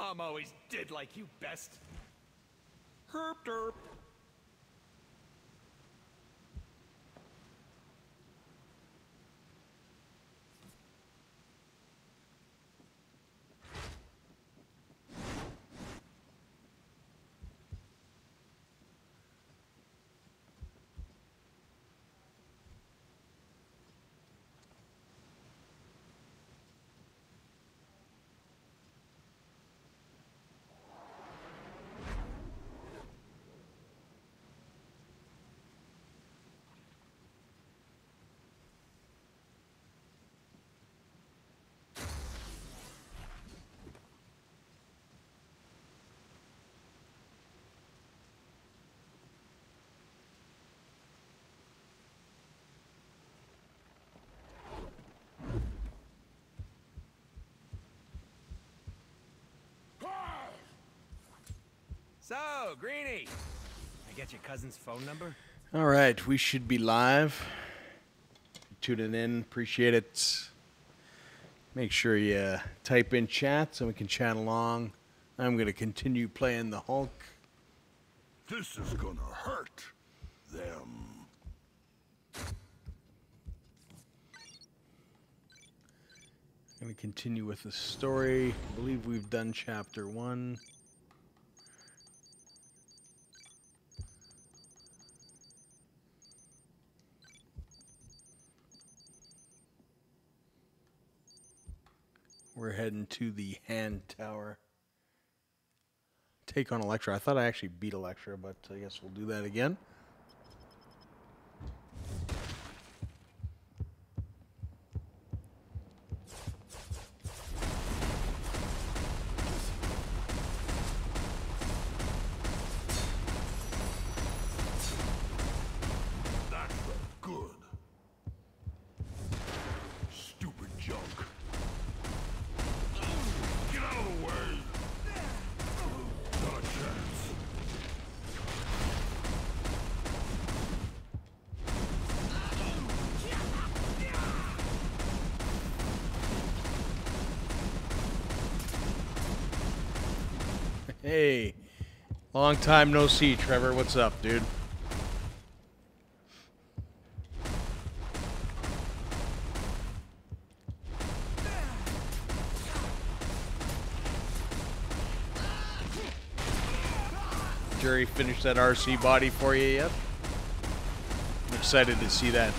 Mom always did like you best. Herp derp. So, Greenie, I get your cousin's phone number? All right, we should be live. Tuning in, appreciate it. Make sure you type in chat so we can chat along. I'm going to continue playing the Hulk. This is gonna hurt them. I'm going to continue with the story. I believe we've done chapter 1. We're heading to the hand tower. Take on Elektra. I thought I actually beat Elektra, but I guess we'll do that again. That's good. Stupid junk. Get out of the way. Not a chance. Hey, long time no see, Trevor. What's up, dude? Jerry finished that RC body for you yet? I'm excited to see that.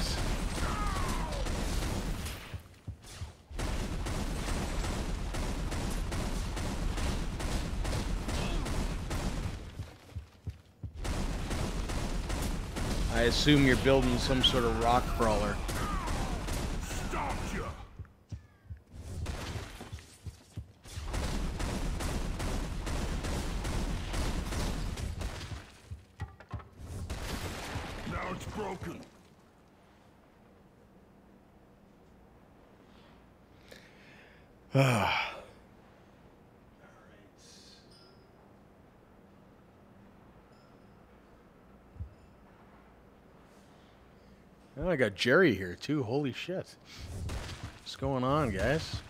I assume you're building some sort of rock crawler. Stopped ya. Now it's broken. Oh, I got Jerry here too. Holy shit. What's going on, guys?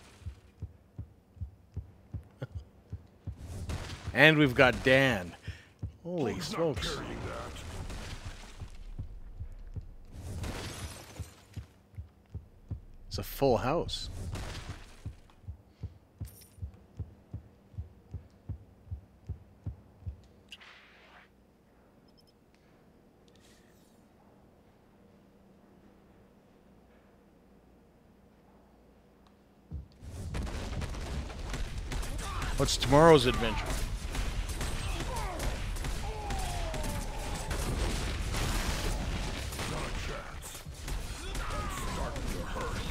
And we've got Dan. Holy He's not smokes. carrying that. It's a full house. What's tomorrow's adventure? Not a chance. That's starting to hurt.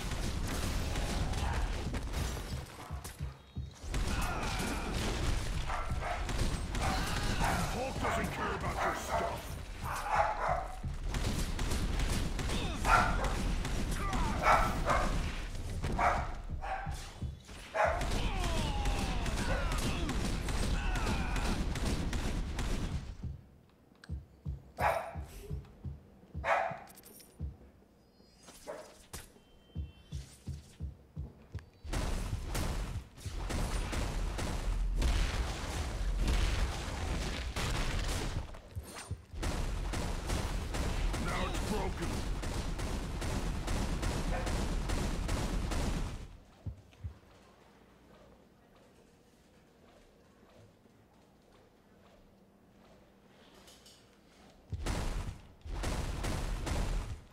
Hulk doesn't care about your stuff. broken.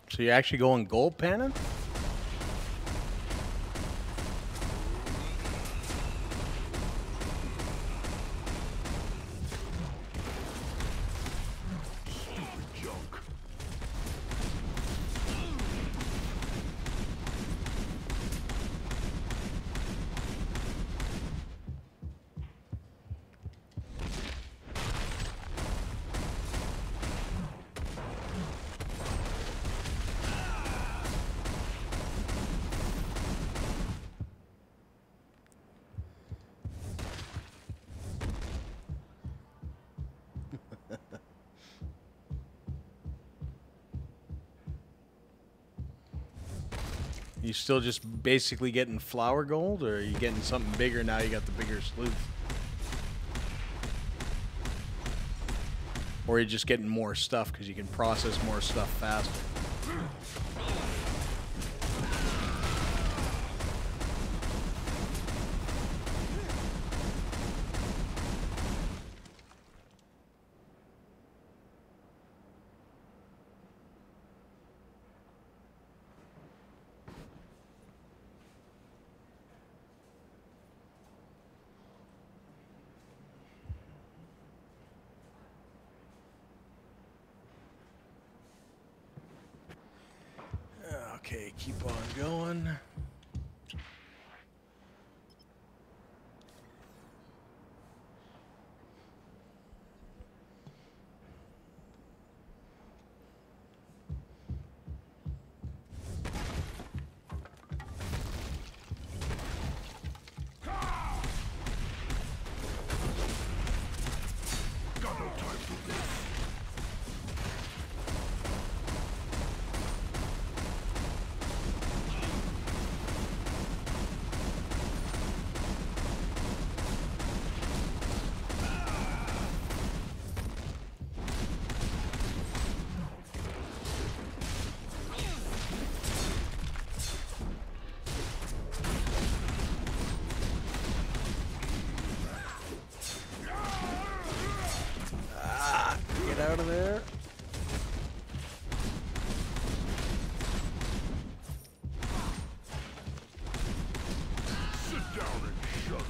So you actually going gold panning? Junk. You still just basically getting flower gold, or are you getting something bigger now you got the bigger sleuth? Or are you just getting more stuff because you can process more stuff faster? Okay, keep on going. Got no time for this. Get out of there. Sit down and shut up.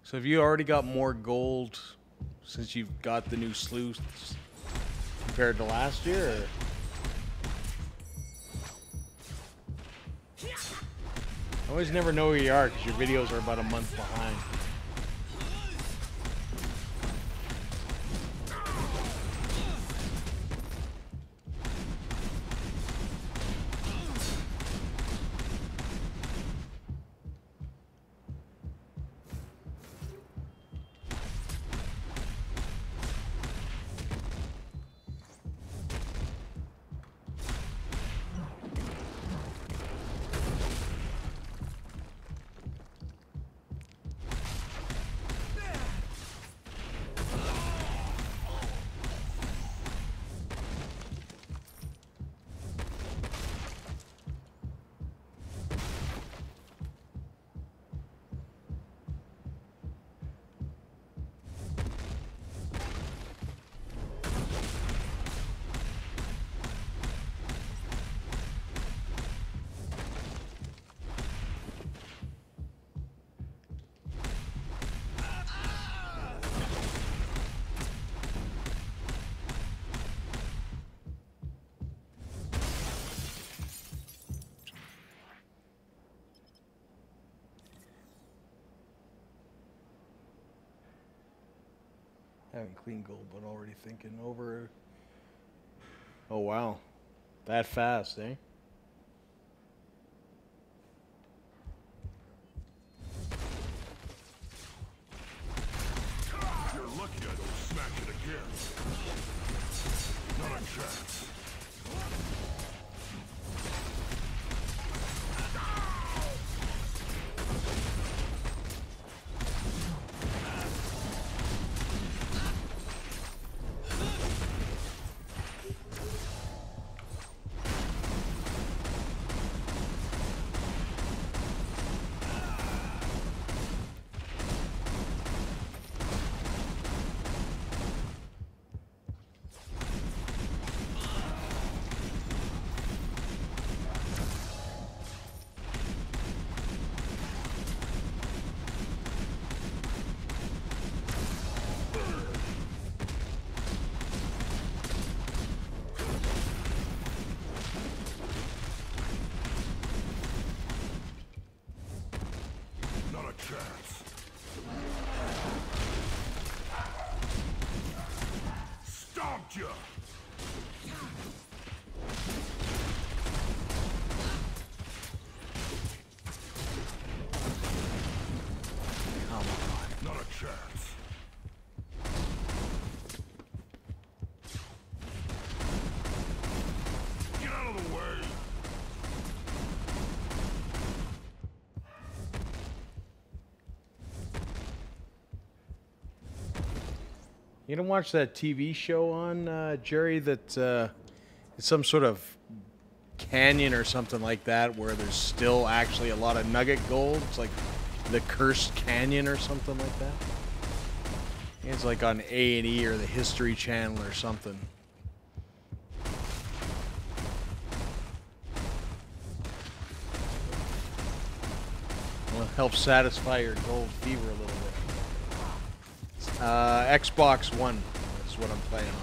So have you already got more gold since you've got the new sleuths compared to last year? Or? I always never know where you are because your videos are about a month behind. Haven't clean gold, but already thinking over. Oh wow, that fast, eh? You're lucky I don't smack it again. Not a chance. chance. Get out of the way. You don't watch that TV show on, Jerry, that it's some sort of canyon or something like that where there's still actually a lot of nugget gold? It's like the Cursed Canyon or something like that. It's like on A&E or the History Channel or something. Well, help satisfy your gold fever a little bit. Xbox One is what I'm playing on.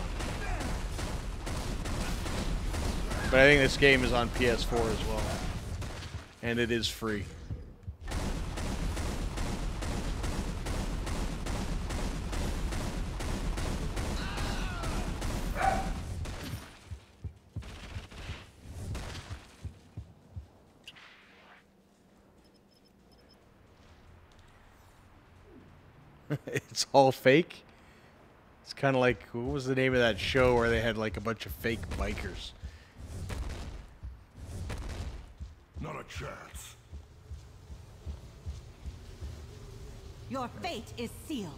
But I think this game is on PS4 as well. And it is free. It's all fake. It's kind of like, what was the name of that show where they had like a bunch of fake bikers? Not a chance. Your fate is sealed.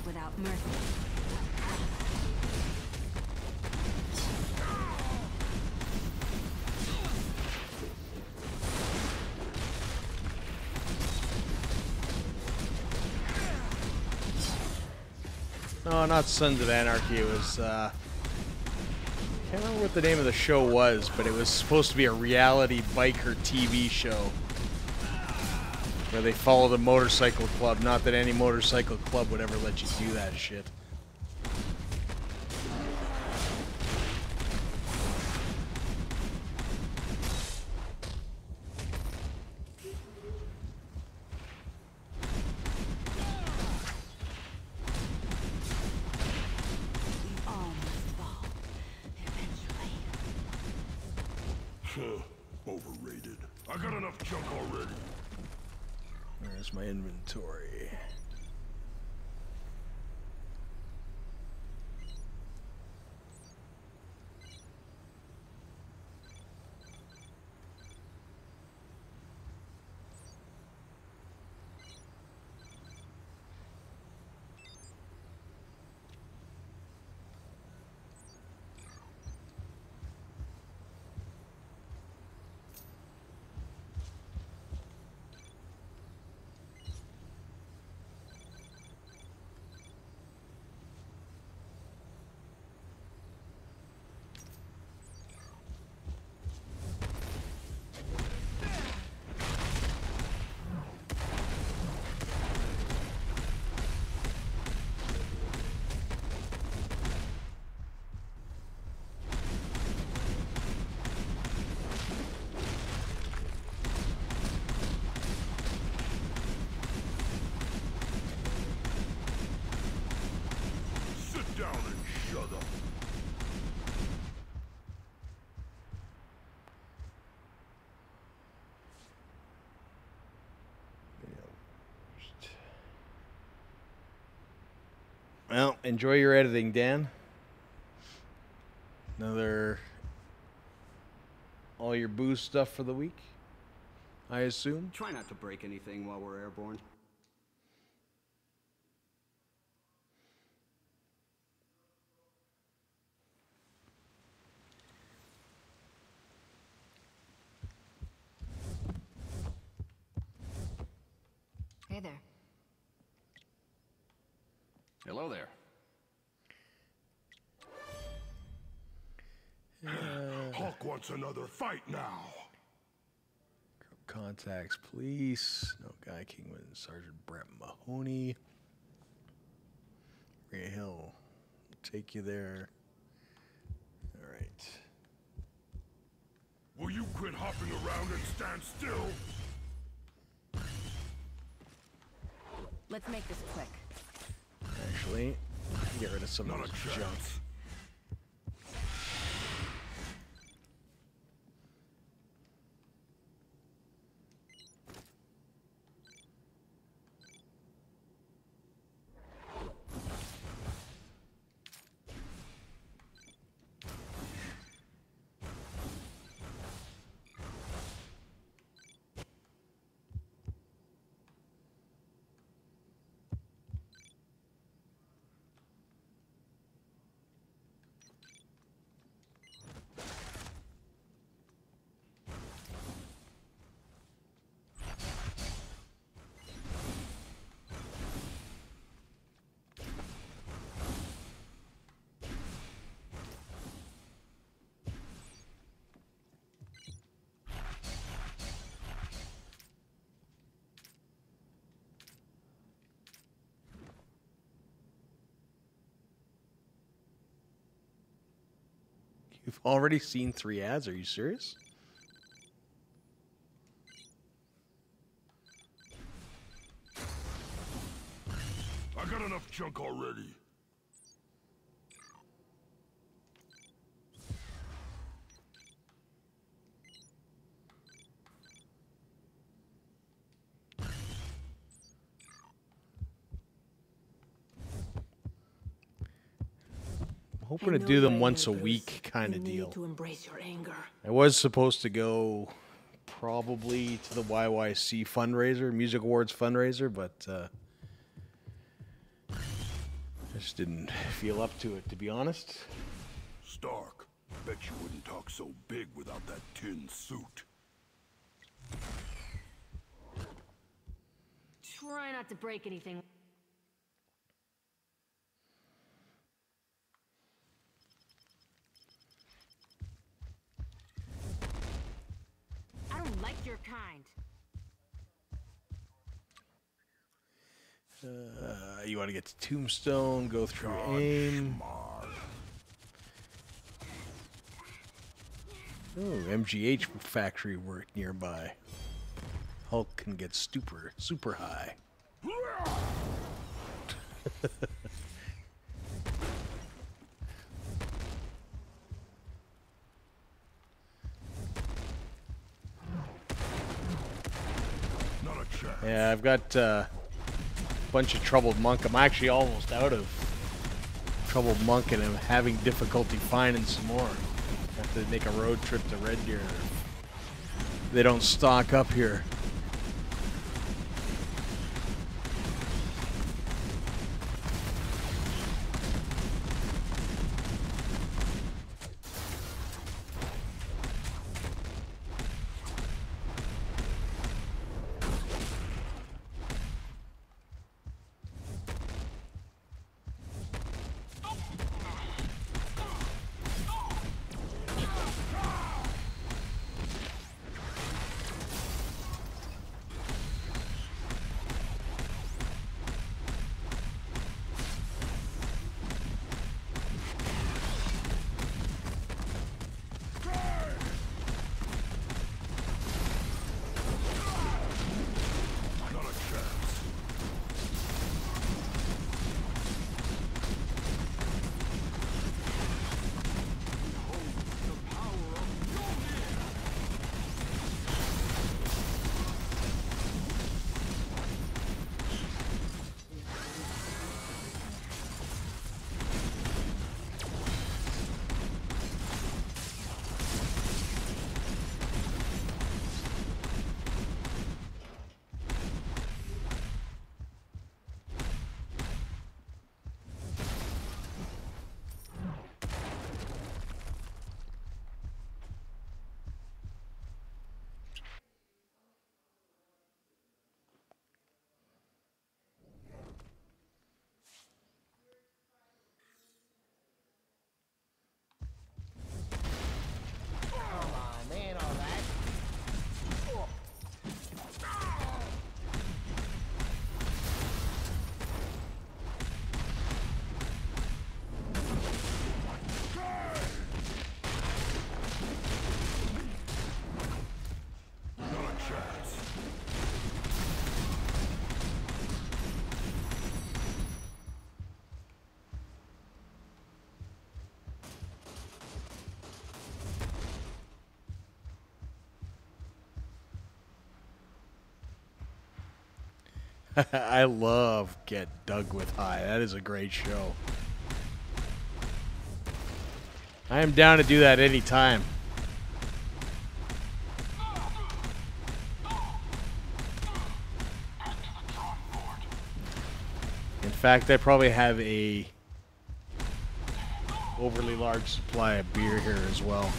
Without mercy. No, not Sons of Anarchy. It was, I can't remember what the name of the show was, but it was supposed to be a reality biker TV show where they followed a motorcycle club. Not that any motorcycle club would ever let you do that shit. Overrated. I got enough junk already. Where's my inventory? Down and shut up. Well, enjoy your editing, Dan. Another all your booze stuff for the week, I assume. Try not to break anything while we're airborne. Hey there. Hello there. Hawk wants another fight now. Contacts, police. No guy, Kingpin, Sergeant Brett Mahoney. Ray Hill. We'll take you there. All right. quit hopping around and stand still? Let's make this quick. Actually, get rid of some Not of a this chance. junk. You've already seen 3 ads? Are you serious? I got enough junk already. I'm hoping to do them once a week kind of deal. To embrace your anger. I was supposed to go probably to the YYC fundraiser, Music Awards fundraiser, but I just didn't feel up to it, to be honest. Stark, bet you wouldn't talk so big without that tin suit. Try not to break anything. I don't like your kind. You want to get to Tombstone, go through AIM. Oh, MGH factory work nearby. Hulk can get super high. Not a chance. Yeah, I've got a bunch of Troubled Monk. I'm actually almost out of Troubled Monk, and I'm having difficulty finding some more. I have to make a road trip to Red Deer. They don't stock up here. I love Get Dug with High. That is a great show. I am down to do that anytime. In fact, I probably have a overly large supply of beer here as well.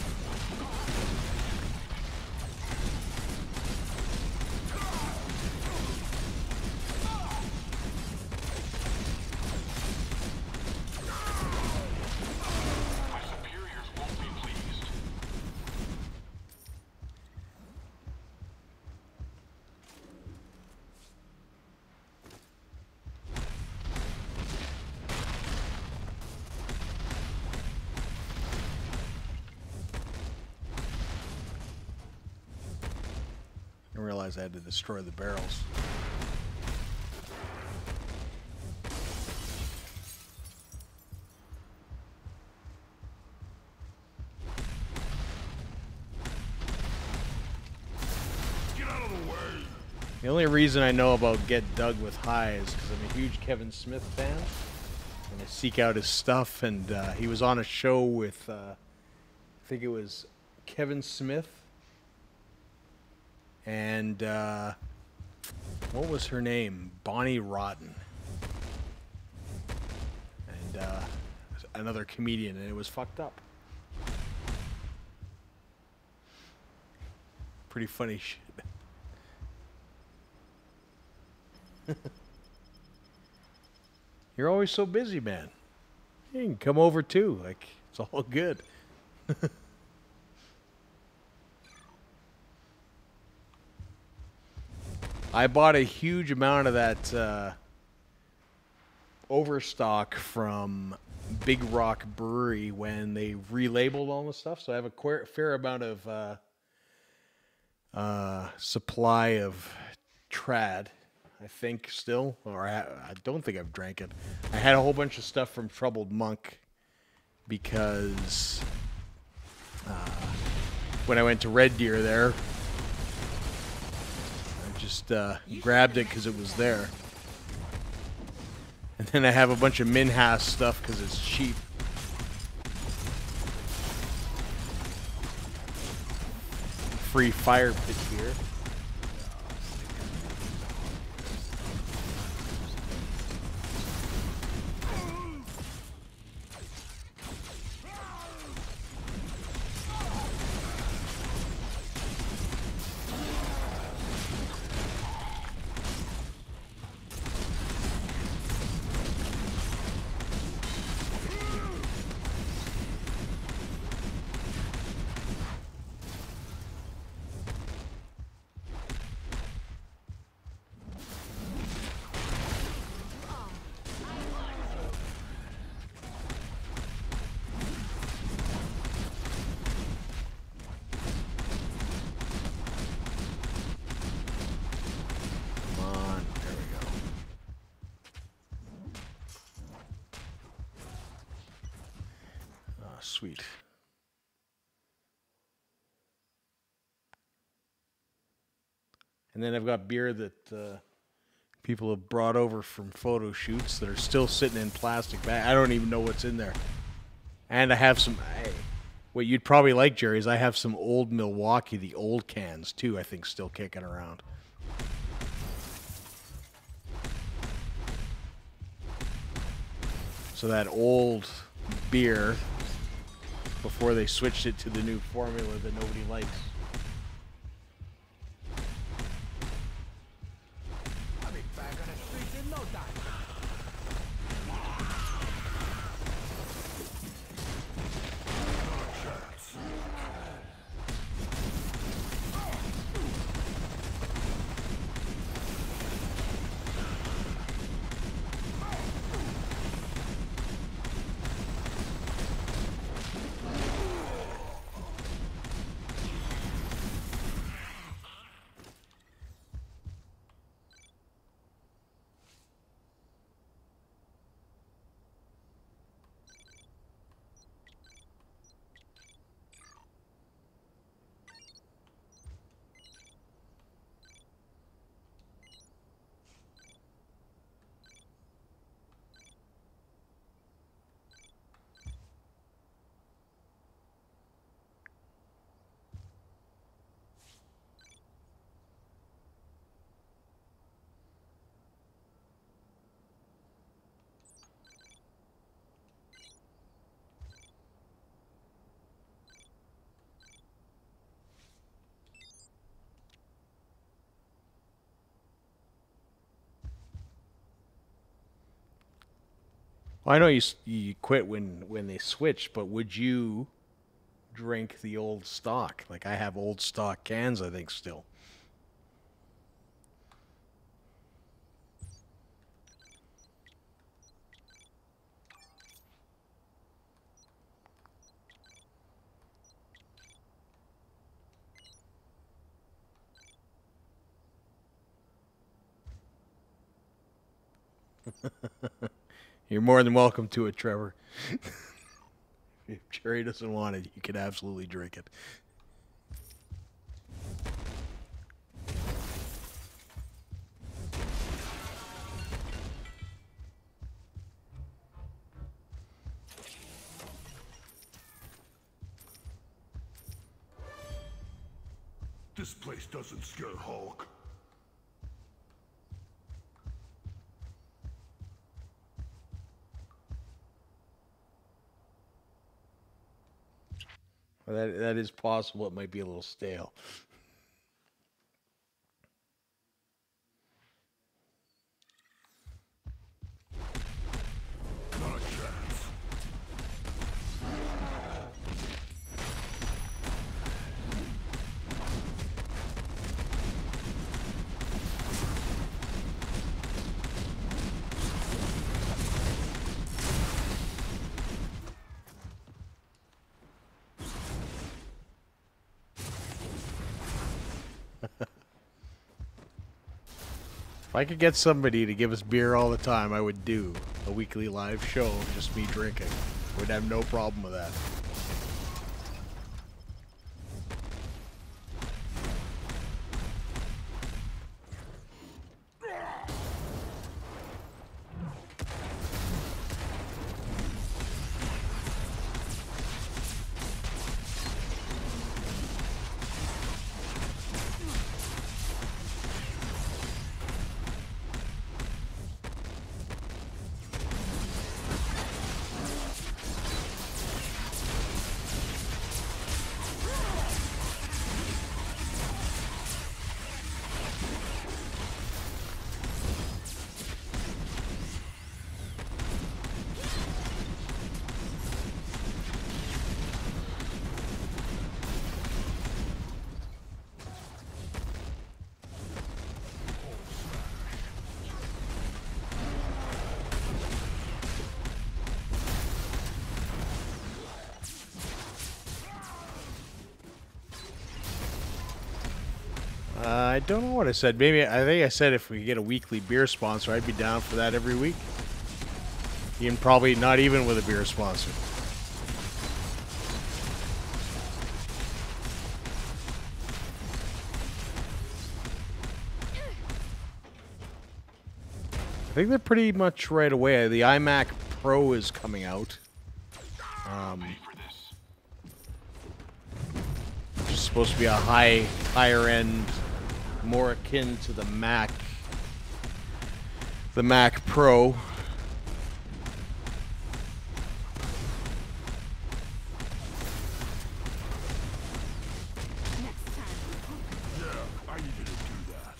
I realized I had to destroy the barrels. Get out of the way! The only reason I know about Get Dug with High is because I'm a huge Kevin Smith fan. And I seek out his stuff, and he was on a show with, I think it was Kevin Smith. And what was her name? Bonnie Rotten. And another comedian, and it was fucked up. Pretty funny shit. You're always so busy, man. You can come over too. Like, it's all good. I bought a huge amount of that overstock from Big Rock Brewery when they relabeled all the stuff. So I have a fair amount of supply of trad, I think, still. Or I don't think I've drank it. I had a whole bunch of stuff from Troubled Monk because when I went to Red Deer there, just grabbed it because it was there. And then I have a bunch of Minhas stuff because it's cheap. Free fire pit beer. Sweet. And then I've got beer that people have brought over from photo shoots that are still sitting in plastic bags. I don't even know what's in there. And I have some... what you'd probably like, Jerry, is I have some old Milwaukee, the old cans, too, I think, still kicking around. So that old beer... before they switched it to the new formula that nobody likes. I'll be back on the streets in no time. Well, I know you quit when they switched, but would you drink the old stock? Like I have old stock cans, I think still. You're more than welcome to it, Trevor. If Jerry doesn't want it, you can absolutely drink it. This place doesn't scare Hulk. Well, that is possible. It might be a little stale. Not a chance. If I could get somebody to give us beer all the time, I would do a weekly live show of just me drinking. Would have no problem with that. I don't know what I said. Maybe I think I said if we get a weekly beer sponsor, I'd be down for that every week. Even probably not even with a beer sponsor. I think they're pretty much right away. The iMac Pro is coming out. It's supposed to be a higher end, more akin to the Mac Pro. Yeah, I needed to do that.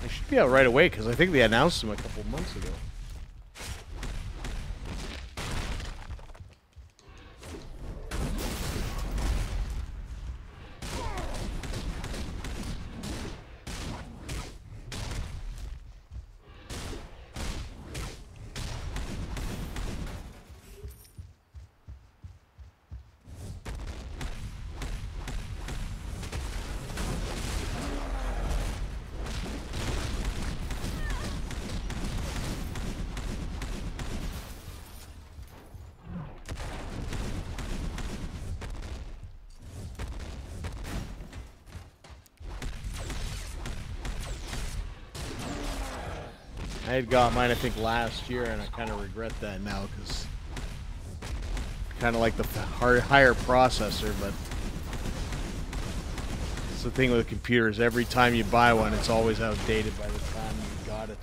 They should be out right away because I think they announced them a couple months ago. I had got mine, I think, last year, and I kind of regret that now because kind of like the higher processor, but it's the thing with computers. Every time you buy one, it's always outdated by the time you got it.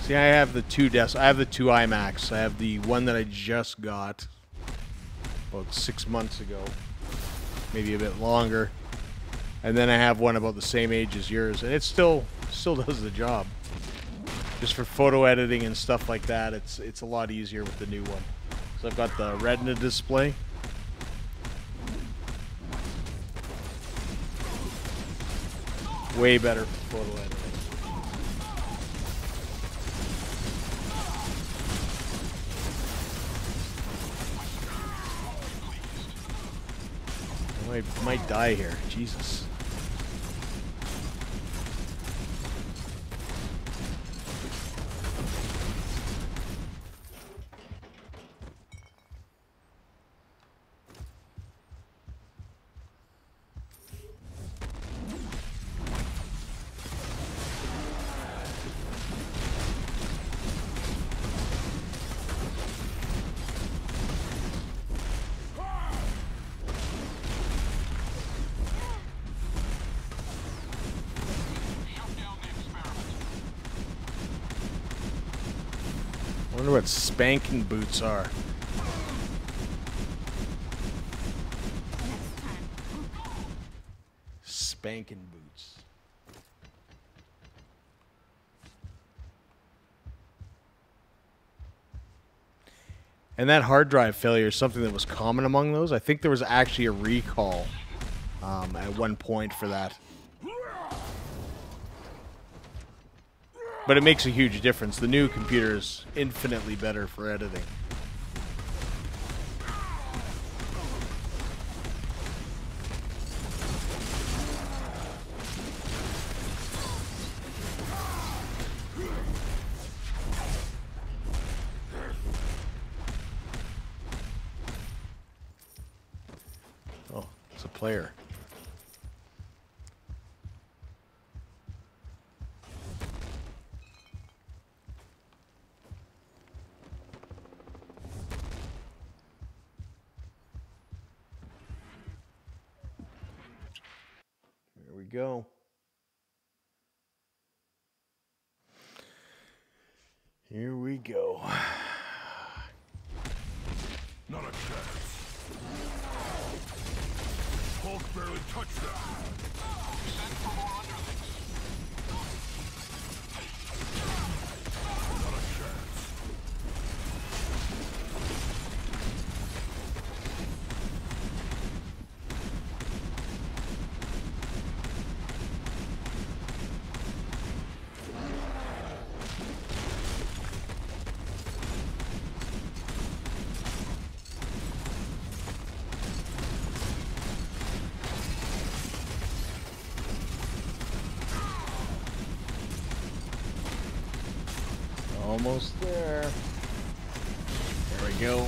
See, I have the two iMacs. I have the one that I just got about 6 months ago, maybe a bit longer, and then I have one about the same age as yours, and it still does the job. Just for photo editing and stuff like that, it's a lot easier with the new one. So I've got the Retina display. Way better for photo editing. I might die here. Jesus. I wonder what spanking boots are. Spanking boots. And that hard drive failure is something that was common among those. I think there was actually a recall at one point for that. But it makes a huge difference. The new computer is infinitely better for editing. Oh, it's a player. There we go. Here we go. Not a chance. Hulk barely touched that. Send for more underlings. Not a chance. Almost there. There we go.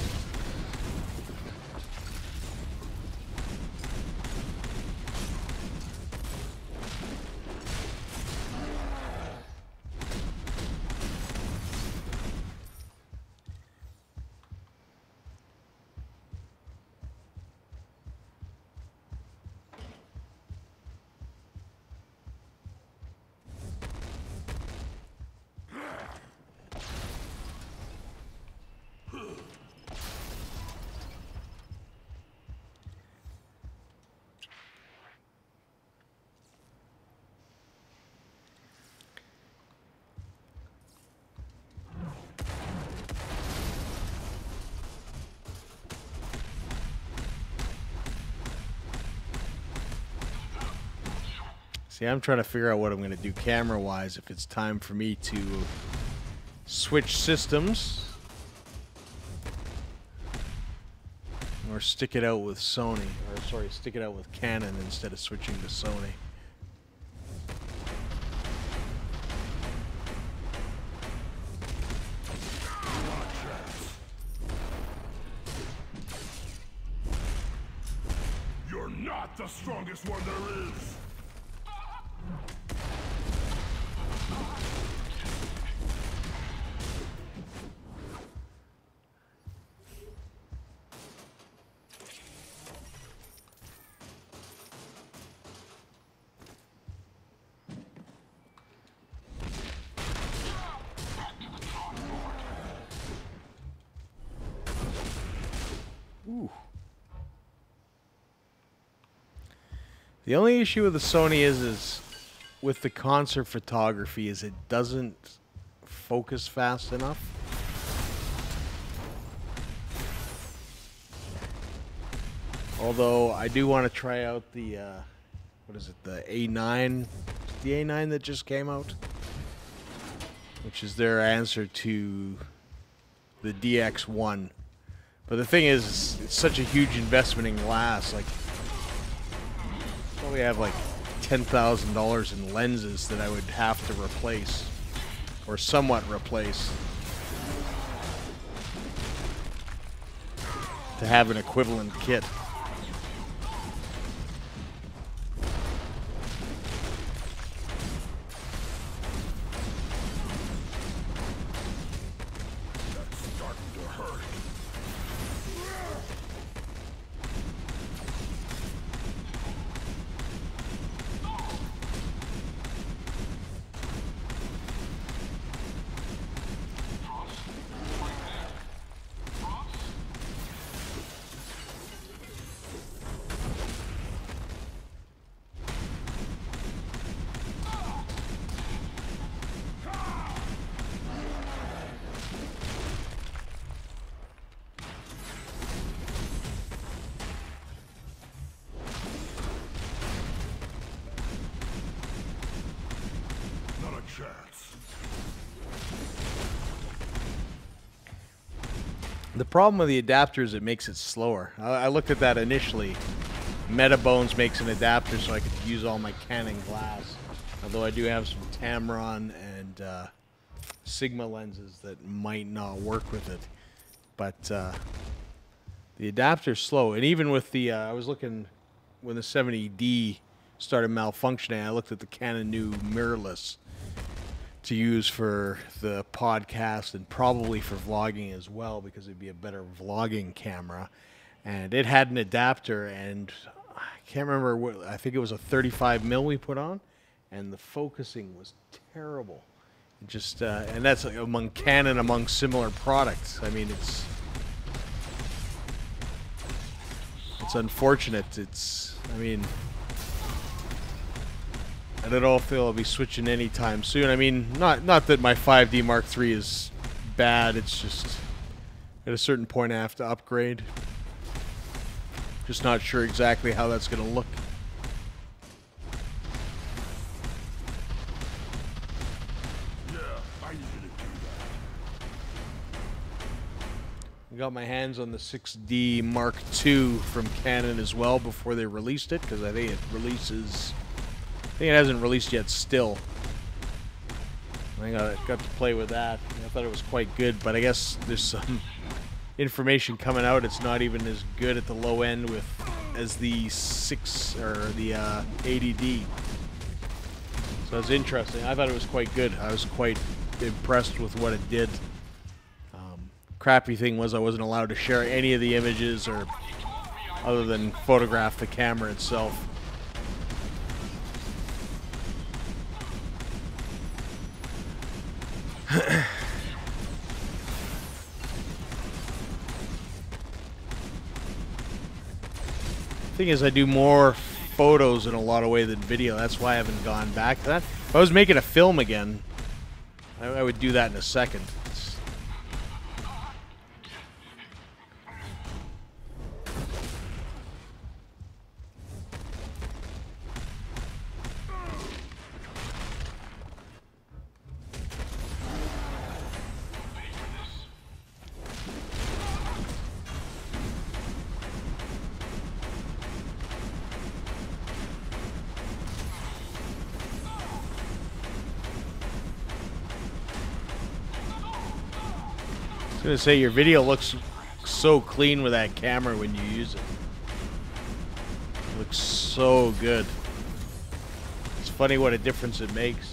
See, I'm trying to figure out what I'm going to do camera-wise, if it's time for me to switch systems or stick it out with Sony, or sorry, stick it out with Canon instead of switching to Sony. You're not the strongest one there is. The only issue with the Sony is with the concert photography is it doesn't focus fast enough. Although I do want to try out the what is it, the A9, the A9 that just came out, which is their answer to the DX1. But the thing is, it's such a huge investment in glass. Like, probably have like $10,000 in lenses that I would have to replace, or somewhat replace, to have an equivalent kit. The problem with the adapter is it makes it slower. I looked at that initially. Metabones makes an adapter so I could use all my Canon glass. Although I do have some Tamron and Sigma lenses that might not work with it. But the adapter's slow. And even with the, I was looking, when the 70D started malfunctioning, I looked at the Canon new mirrorless to use for the podcast and probably for vlogging as well, because it'd be a better vlogging camera. And it had an adapter, and I can't remember what, I think it was a 35mm we put on, and the focusing was terrible. It just and that's like among Canon, among similar products. I mean, it's unfortunate. I mean, I don't know if they'll be switching anytime soon. I mean, not that my 5D Mark III is bad. It's just at a certain point I have to upgrade. Just not sure exactly how that's going to look. Yeah, I needed to do that. I got my hands on the 6D Mark II from Canon as well before they released it, because I think it releases... I think it hasn't released yet still. I got to play with that. I thought it was quite good, but I guess there's some information coming out. It's not even as good at the low end as the 6 or the 80D. So it's interesting. I thought it was quite good. I was quite impressed with what it did. Crappy thing was I wasn't allowed to share any of the images or other than photograph the camera itself. Thing is, I do more photos in a lot of ways than video. That's why I haven't gone back to that. If I was making a film again, I would do that in a second. I was gonna say, your video looks so clean with that camera when you use it. It looks so good. It's funny what a difference it makes.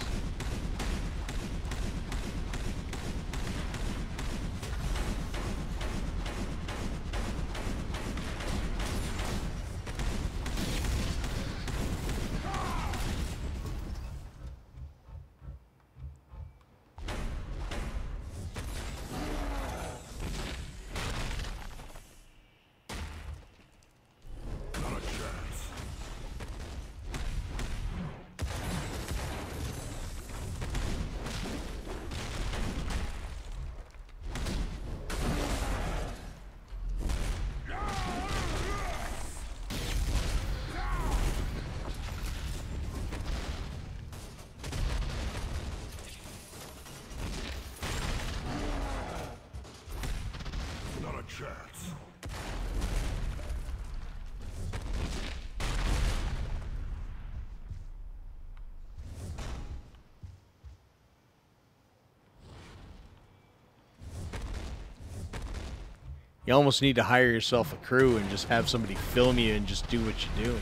You almost need to hire yourself a crew and just have somebody film you and just do what you do.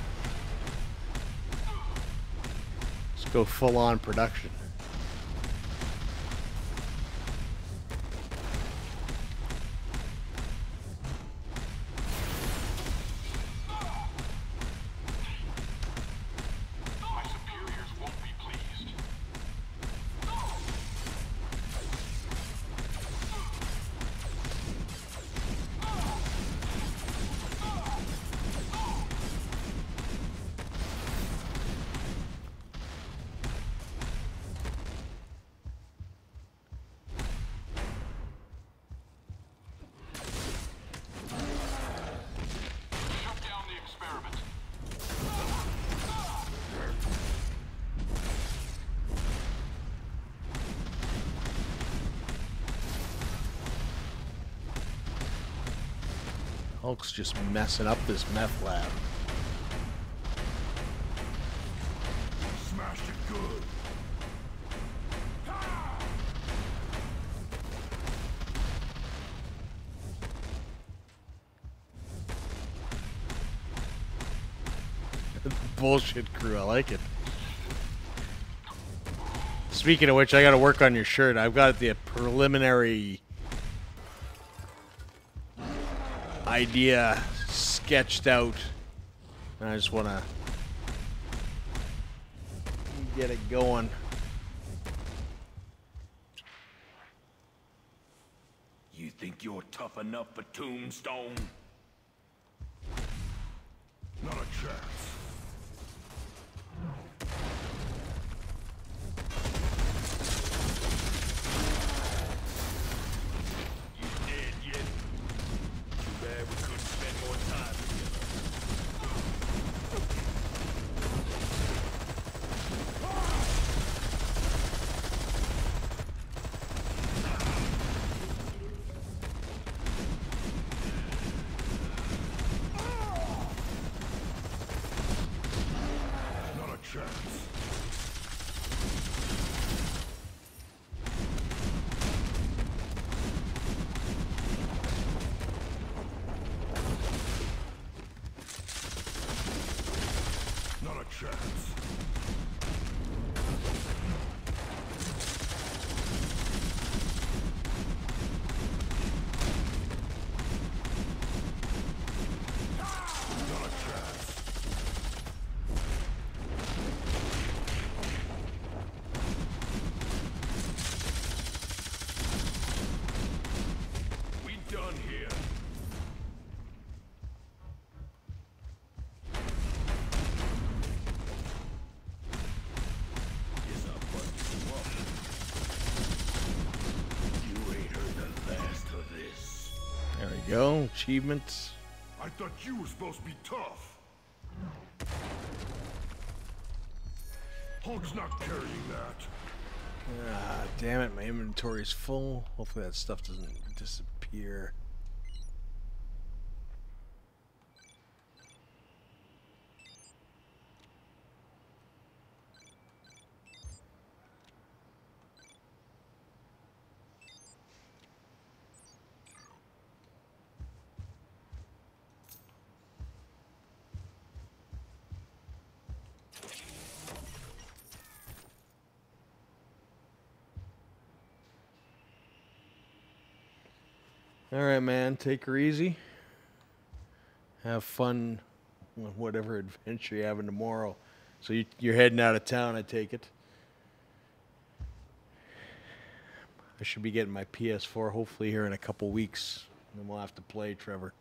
Just go full on production. Hulk's just messing up this meth lab. Smashed it good. Bullshit crew, I like it. Speaking of which, I gotta work on your shirt. I've got the preliminary idea sketched out, and I just want to get it going. You think you're tough enough for Tombstone? Not a chance. Go, achievements. I thought you were supposed to be tough. Hulk's not carrying that. Ah, damn it, my inventory's full. Hopefully that stuff doesn't disappear. Alright, man, take her easy. Have fun with whatever adventure you're having tomorrow. So you're heading out of town, I take it. I should be getting my PS4 hopefully here in a couple weeks. And then we'll have to play, Trevor.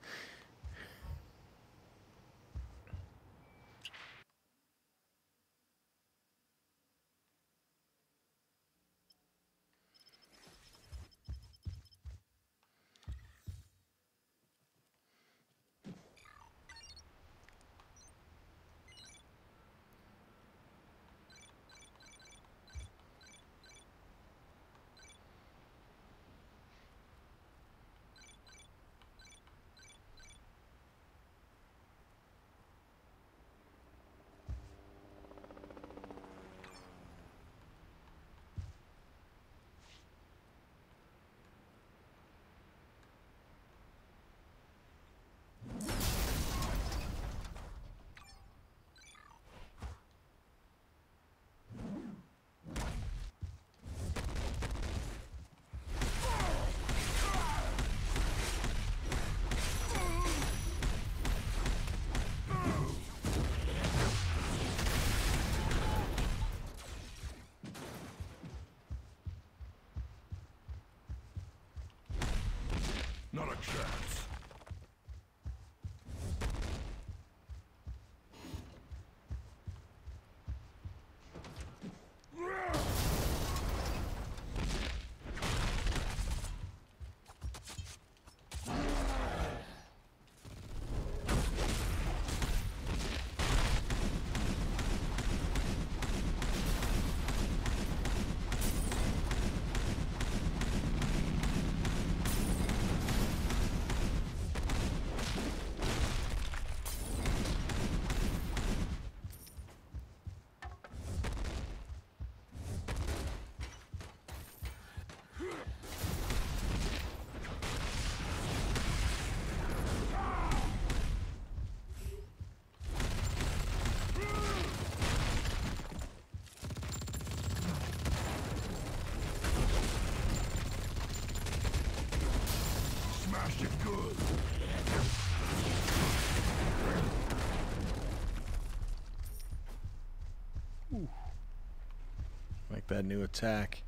Like that new attack.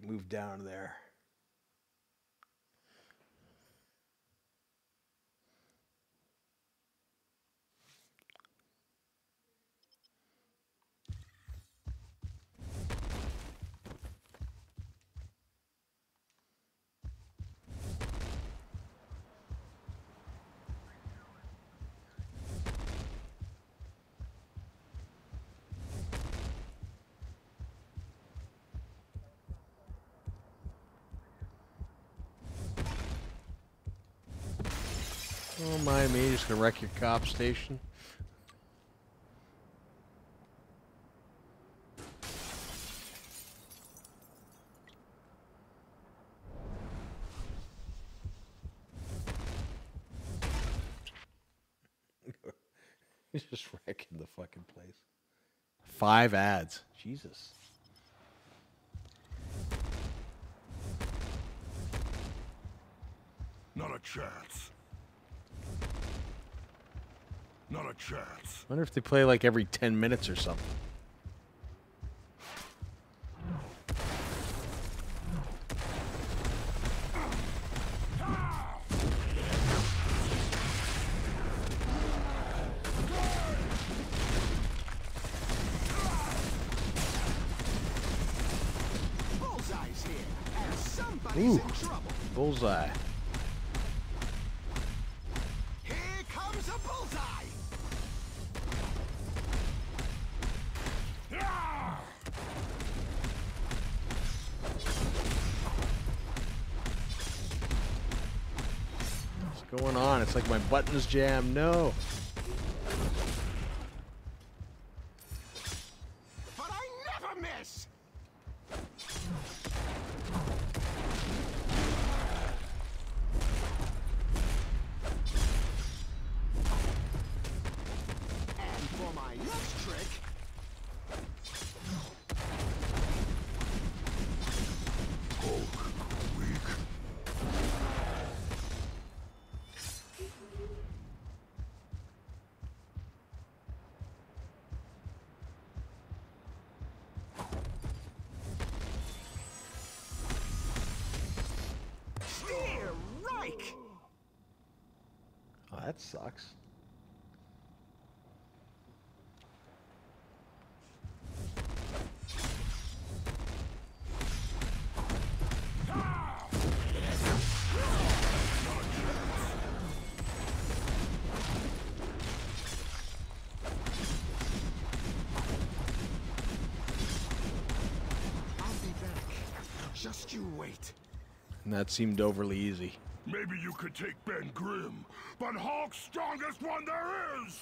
Move down there. Don't mind me, just gonna wreck your cop station. He's just wrecking the fucking place. 5 ads. Jesus. Not a chance. Not a chance. I wonder if they play like every 10 minutes or something. Bullseye's here, and somebody's Ooh. in trouble. Bullseye. Here comes a bullseye. What's going on? It's like my buttons jam. No. But I never miss. And for my next trick, Hulk, weak. steer right. Oh, that sucks. I'll be back. Just you wait. And that seemed overly easy. Maybe you could take Ben Grimm, but Hulk's strongest one there is!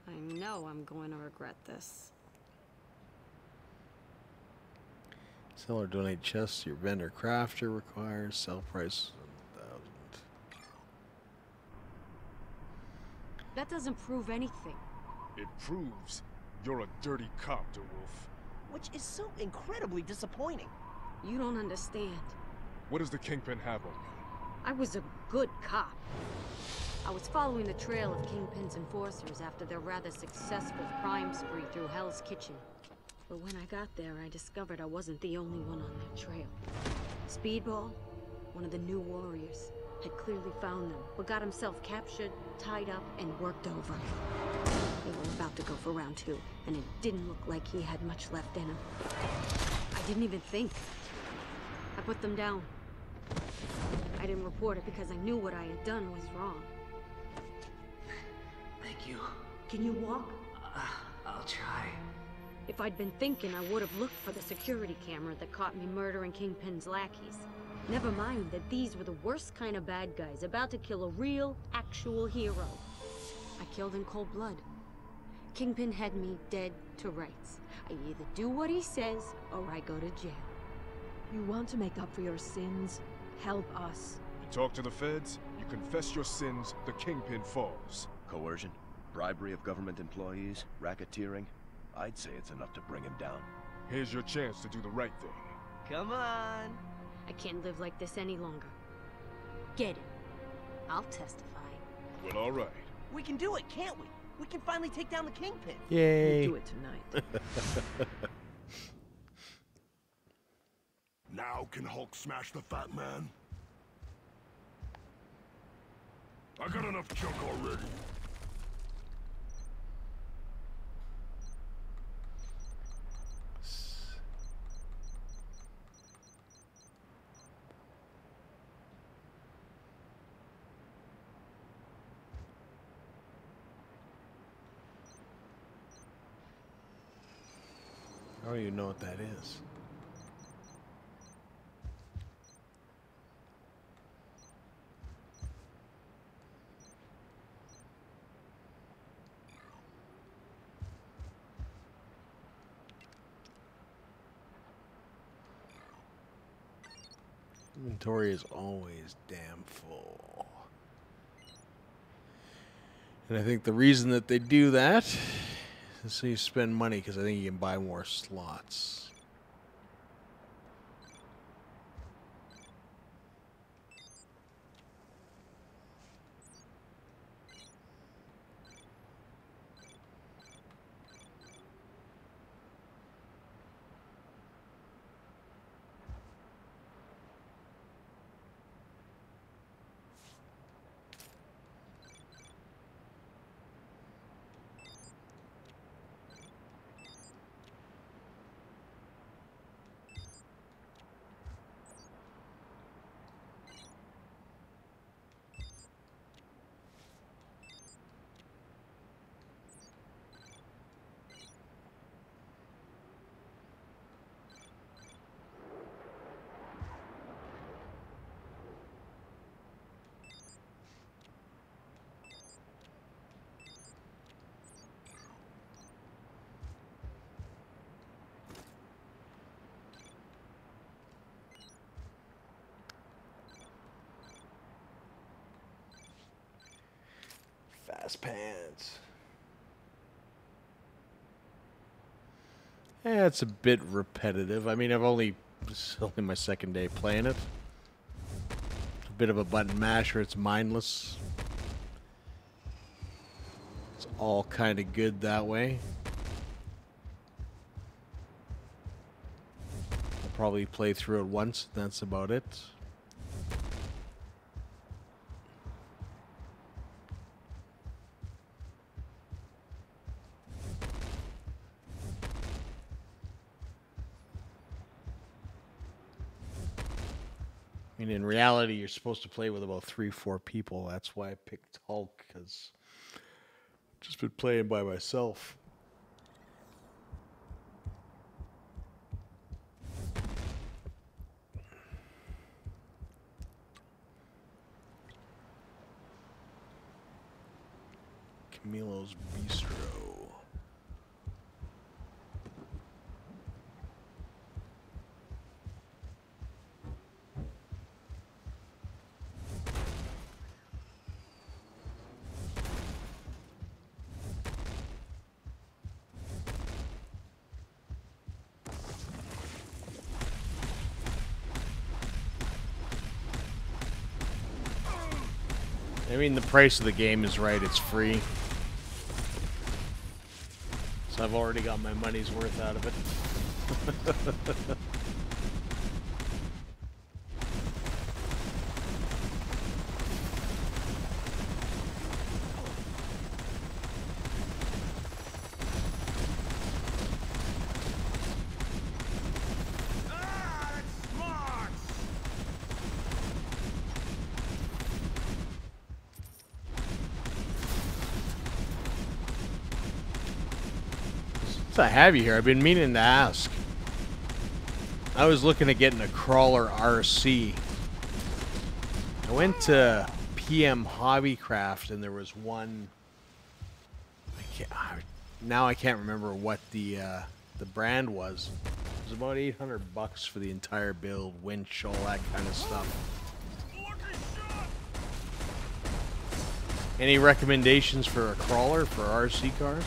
I know I'm going to regret this. Sell or donate chests to your vendor crafter requires sell price 1,000. That doesn't prove anything. It proves you're a dirty cop, DeWolf. Which is so incredibly disappointing. You don't understand. What does the Kingpin have on you? I was a good cop. I was following the trail of Kingpin's enforcers after their rather successful crime spree through Hell's Kitchen. But when I got there, I discovered I wasn't the only one on their trail. Speedball, one of the new warriors, had clearly found them, but got himself captured, tied up, and worked over. They were about to go for round 2, and it didn't look like he had much left in him. I didn't even think. I put them down. I didn't report it because I knew what I had done was wrong. Thank you. Can you walk? I'll try. If I'd been thinking, I would have looked for the security camera that caught me murdering Kingpin's lackeys. Never mind that these were the worst kind of bad guys, about to kill a real, actual hero. I killed in cold blood. Kingpin had me dead to rights. I either do what he says, or I go to jail. You want to make up for your sins? Help us. You talk to the feds, you confess your sins, the Kingpin falls. Coercion, bribery of government employees, racketeering. I'd say it's enough to bring him down. Here's your chance to do the right thing. Come on. I can't live like this any longer. Get it. I'll testify. Well, all right. We can do it, can't we? We can finally take down the Kingpin. Yay. We'll do it tonight. Now can Hulk smash the fat man? I got enough junk already. I don't even know what that is. Inventory is always damn full. And I think the reason that they do that is so you spend money, because I think you can buy more slots. Fast pants. Yeah, it's a bit repetitive. I mean, it's only my second day playing it. It's a bit of a button masher. It's mindless. It's all kind of good that way. I'll probably play through it once. That's about it. I mean, in reality, you're supposed to play with about 3-4 people. That's why I picked Hulk, because I've just been playing by myself. Camilo's Bistro. I mean, the price of the game is right. It's free. So I've already got my money's worth out of it. I have you here. I've been meaning to ask. I was looking at getting a crawler RC. I went to PM Hobbycraft and there was one. Now I can't remember what the brand was. It was about $800 for the entire build, winch, all that kind of stuff. Any recommendations for a crawler for RC cars?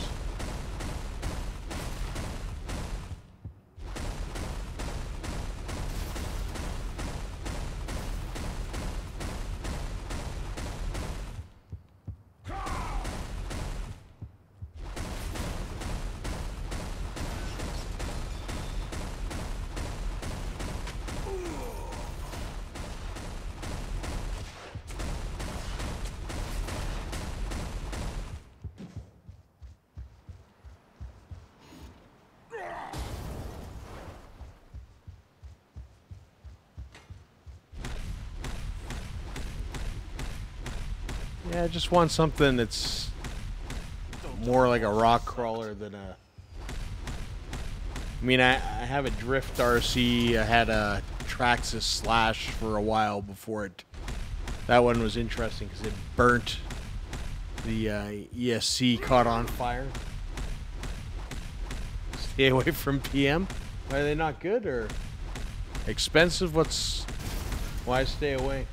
Yeah, I just want something that's more like a rock crawler than a... I mean, I have a Drift RC. I had a Traxxas Slash for a while before it. That one was interesting because it burnt. The ESC caught on fire. Stay away from PM. Are they not good or expensive? Why stay away?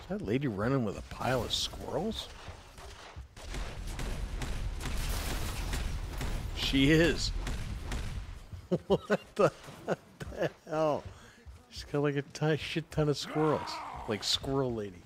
Is that lady running with a pile of squirrels? She is. What the hell? She's got like a shit ton of squirrels. Like Squirrel Lady.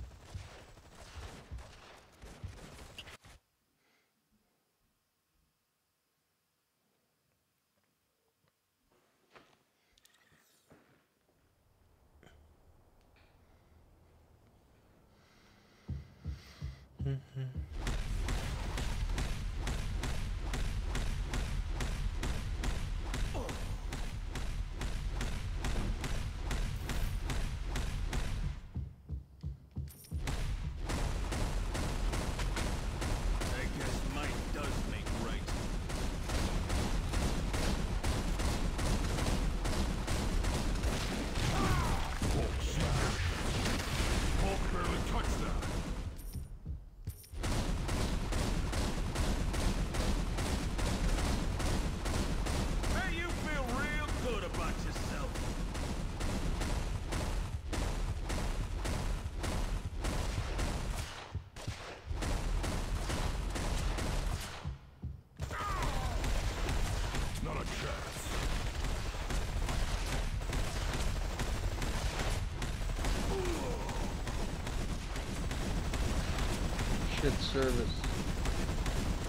Service.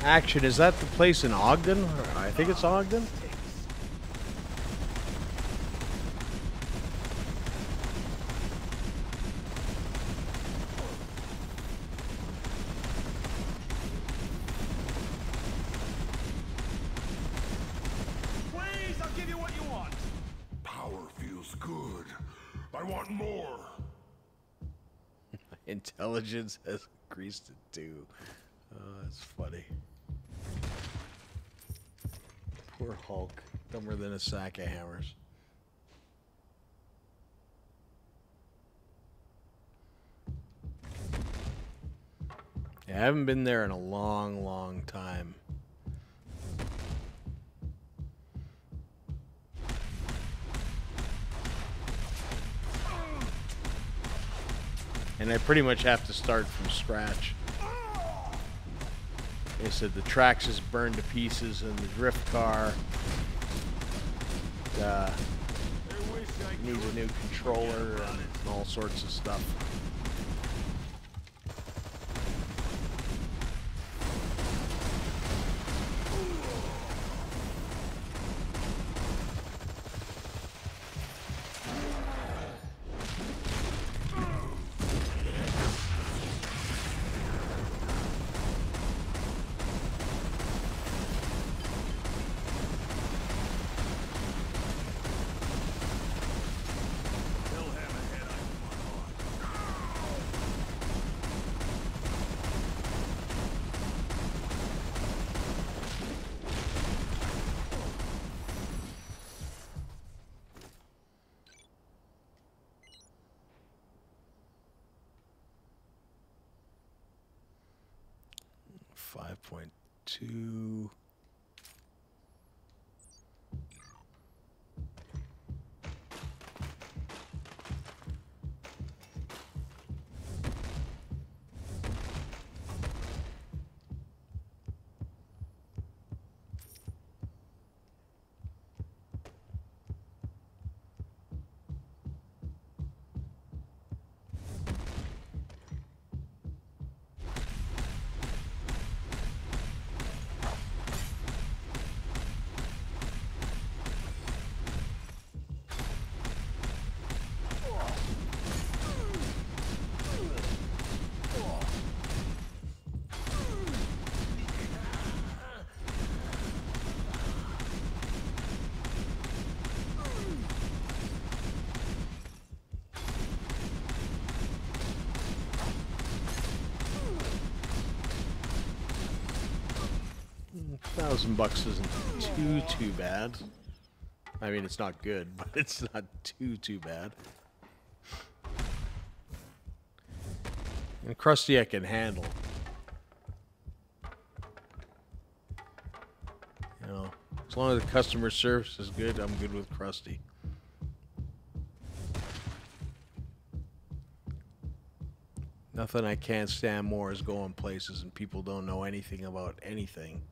Action, is that the place in Ogden? I think it's Ogden. Please, I'll give you what you want. Power feels good. I want more. Intelligence has increased it too. Oh, that's funny. Poor Hulk. Dumber than a sack of hammers. Yeah, I haven't been there in a long, long time. And I pretty much have to start from scratch. They said the tracks is burned to pieces and the drift car needs a new controller and all sorts of stuff. .2. $1,000 isn't too bad. I mean, it's not good, but it's not too bad. And Krusty I can handle. You know, as long as the customer service is good, I'm good with Krusty. Nothing I can't stand more is going places and people don't know anything about anything.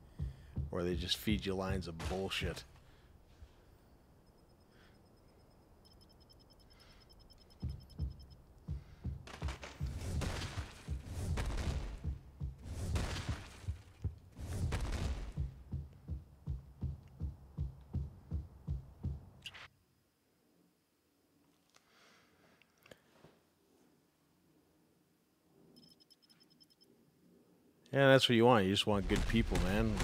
Or they just feed you lines of bullshit. Yeah, that's what you want. You just want good people, man.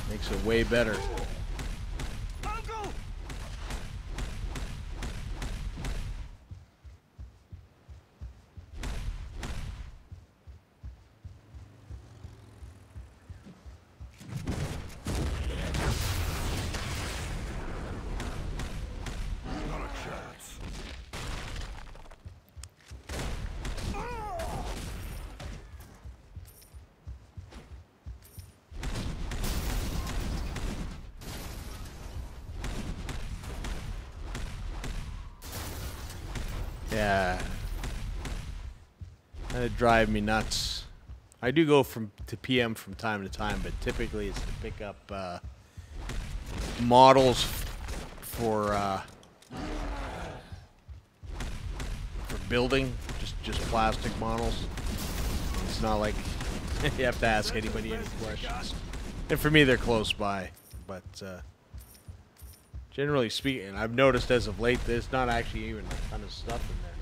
Makes it way better. Yeah, that'd drive me nuts. I do go to PM from time to time, but typically it's to pick up models for building, just plastic models. It's not like you have to ask anybody any questions. And for me, they're close by, but generally speaking, I've noticed as of late, there's not actually even a ton of stuff in there.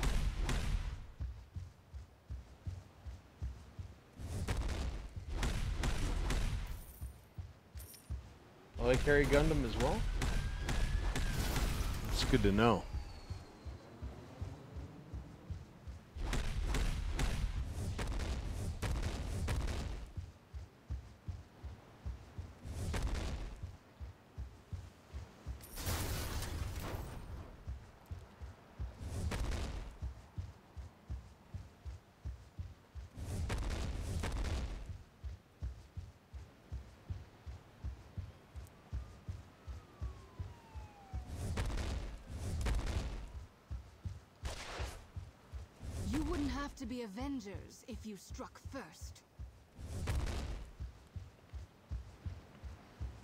Oh, they carry Gundam as well? It's good to know. have to be Avengers if you struck first.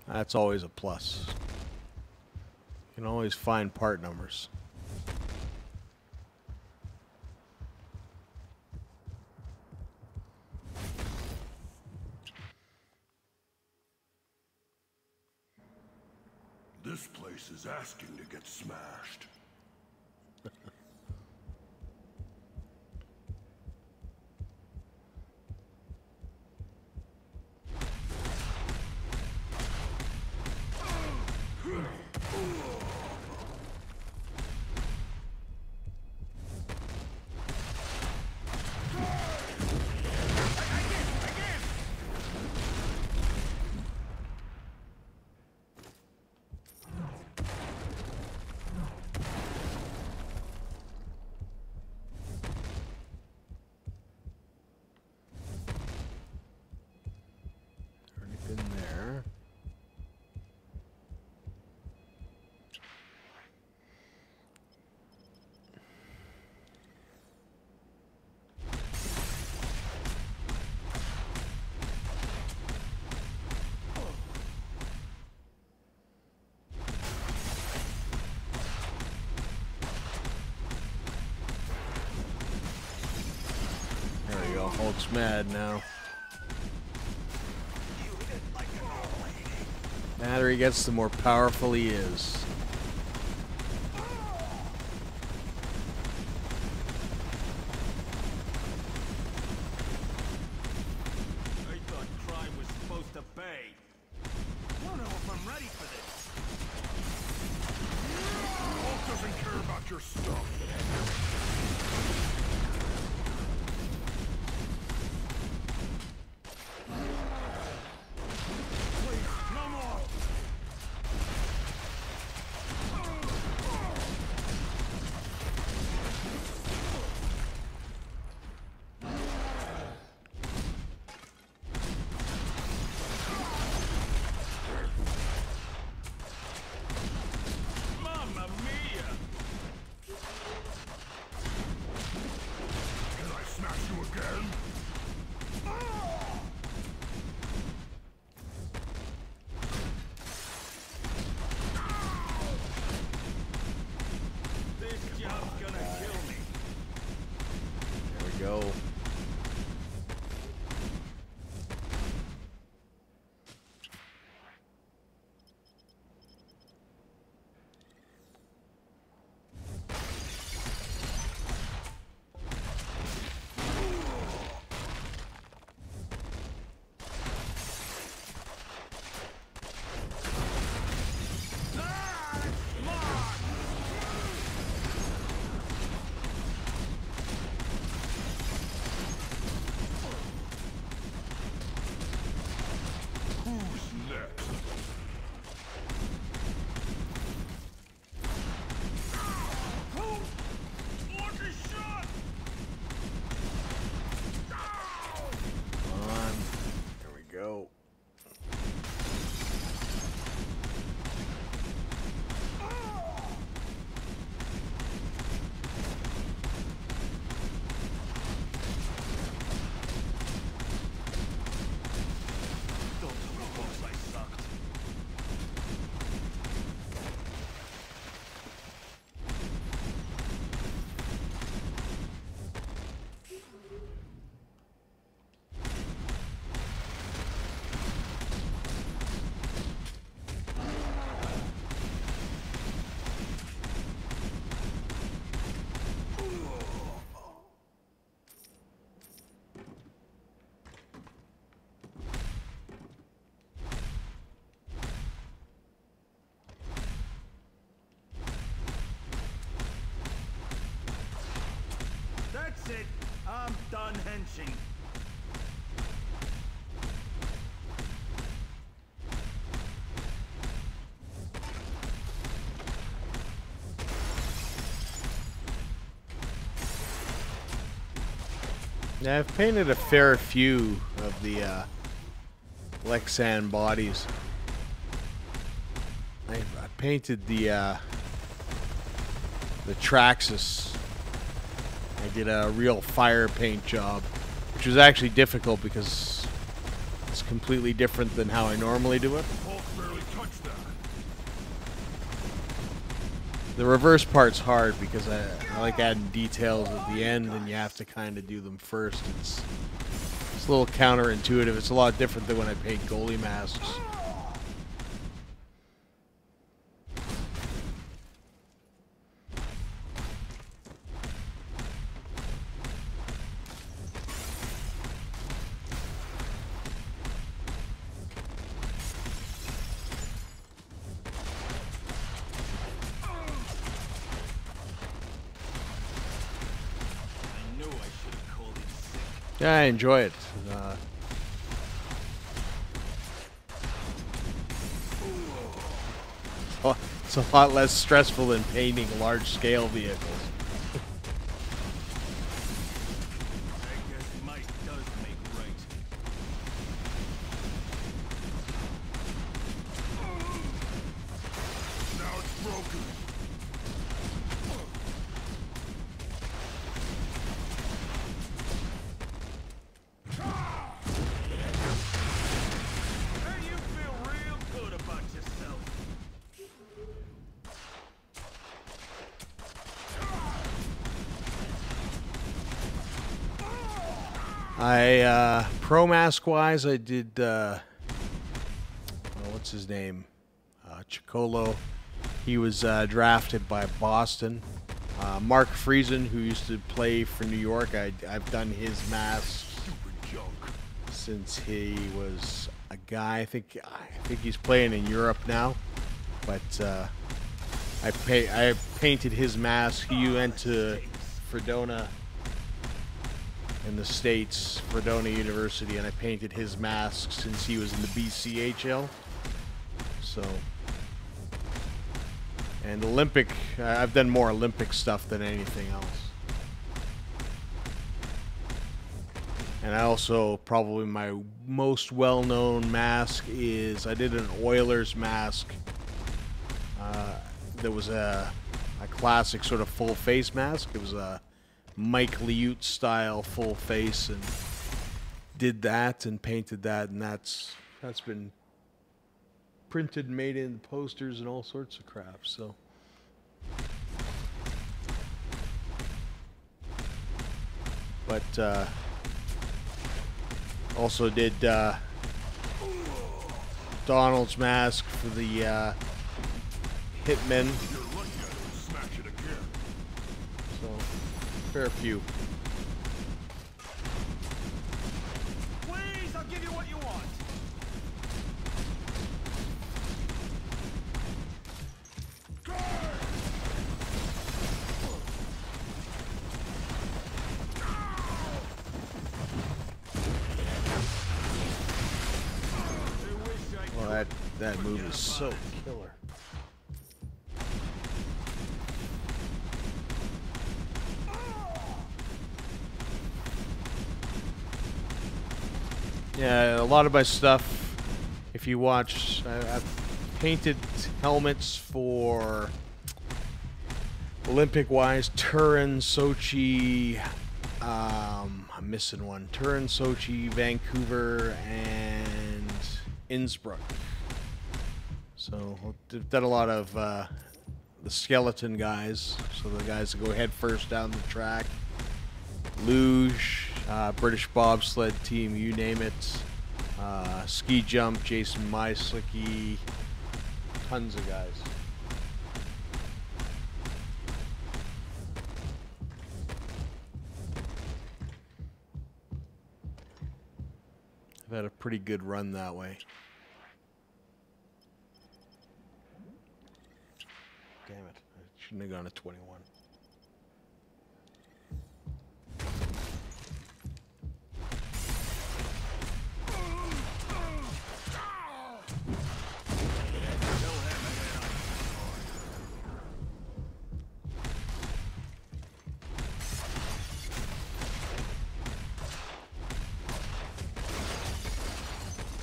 That's always a plus. You can always find part numbers. This place is asking to get smashed. Already been there. There we go. Hulk's mad now. The madder he gets, the more powerful he is. I thought crime was supposed to pay. I don't know if I'm ready for this. Hulk doesn't care about your stuff. Mamma mia! Can I smash you again? This job's gonna kill me. There we go. Who's next? Lucky shot! Come on. There we go. Don't tell me folks I sucked. That's it. I'm done henching. Yeah, I've painted a fair few of the Lexan bodies. I painted the Traxxas I did a real fire paint job, which was actually difficult because it's completely different than how I normally do it. The reverse part's hard because I like adding details at the end, and you have to kind of do them first. It's a little counterintuitive. It's a lot different than when I paint goalie masks. Yeah, I enjoy it. It's a lot less stressful than painting large-scale vehicles. I guess might does make right. Now it's broken. Hey, you feel real good about yourself. Pro mask wise, I did, what's his name? Chicolo. He was drafted by Boston. Mark Friesen, who used to play for New York, I've done his mask since he was a guy. I think he's playing in Europe now, but I painted his mask. He went to Fredonia in the States, Fredonia University, and I painted his mask since he was in the BCHL. So, and Olympic, I've done more Olympic stuff than anything else. And I also, probably my most well-known mask is, I did an Oilers mask. There was a classic sort of full face mask. It was a Mike Liute style full face, and did that and painted that, and that's been printed and made into posters and all sorts of crap. So but also did Donald's mask for the Hitmen. So fair few. Please, I'll give you what you want. Well, that move is so killer. Yeah, a lot of my stuff, if you watch, I've painted helmets for Olympic-wise, Turin, Sochi, I'm missing one, Turin, Sochi, Vancouver, and Innsbruck. So I've done a lot of the skeleton guys, so the guys that go head first down the track, luge, British bobsled team, you name it, ski jump, Jason Myslicky, tons of guys. I've had a pretty good run that way. Damn it, I shouldn't have gone to 21.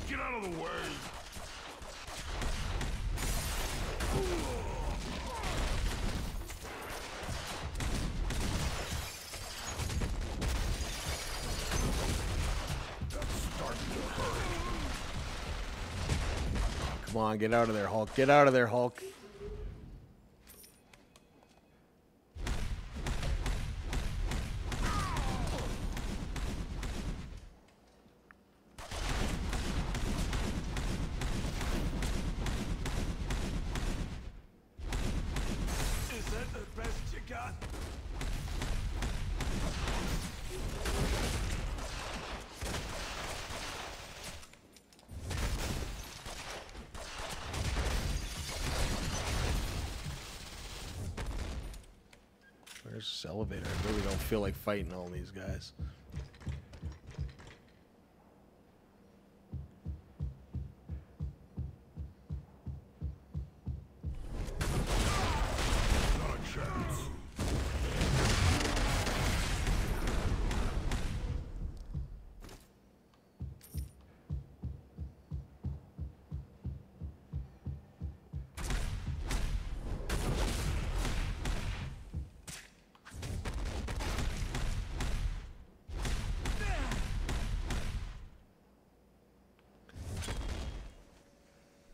Get out of the way! Come on, get out of there, Hulk. Get out of there, Hulk. Is that the best you got? Where's this elevator? I really don't feel like fighting all these guys. Not a chance.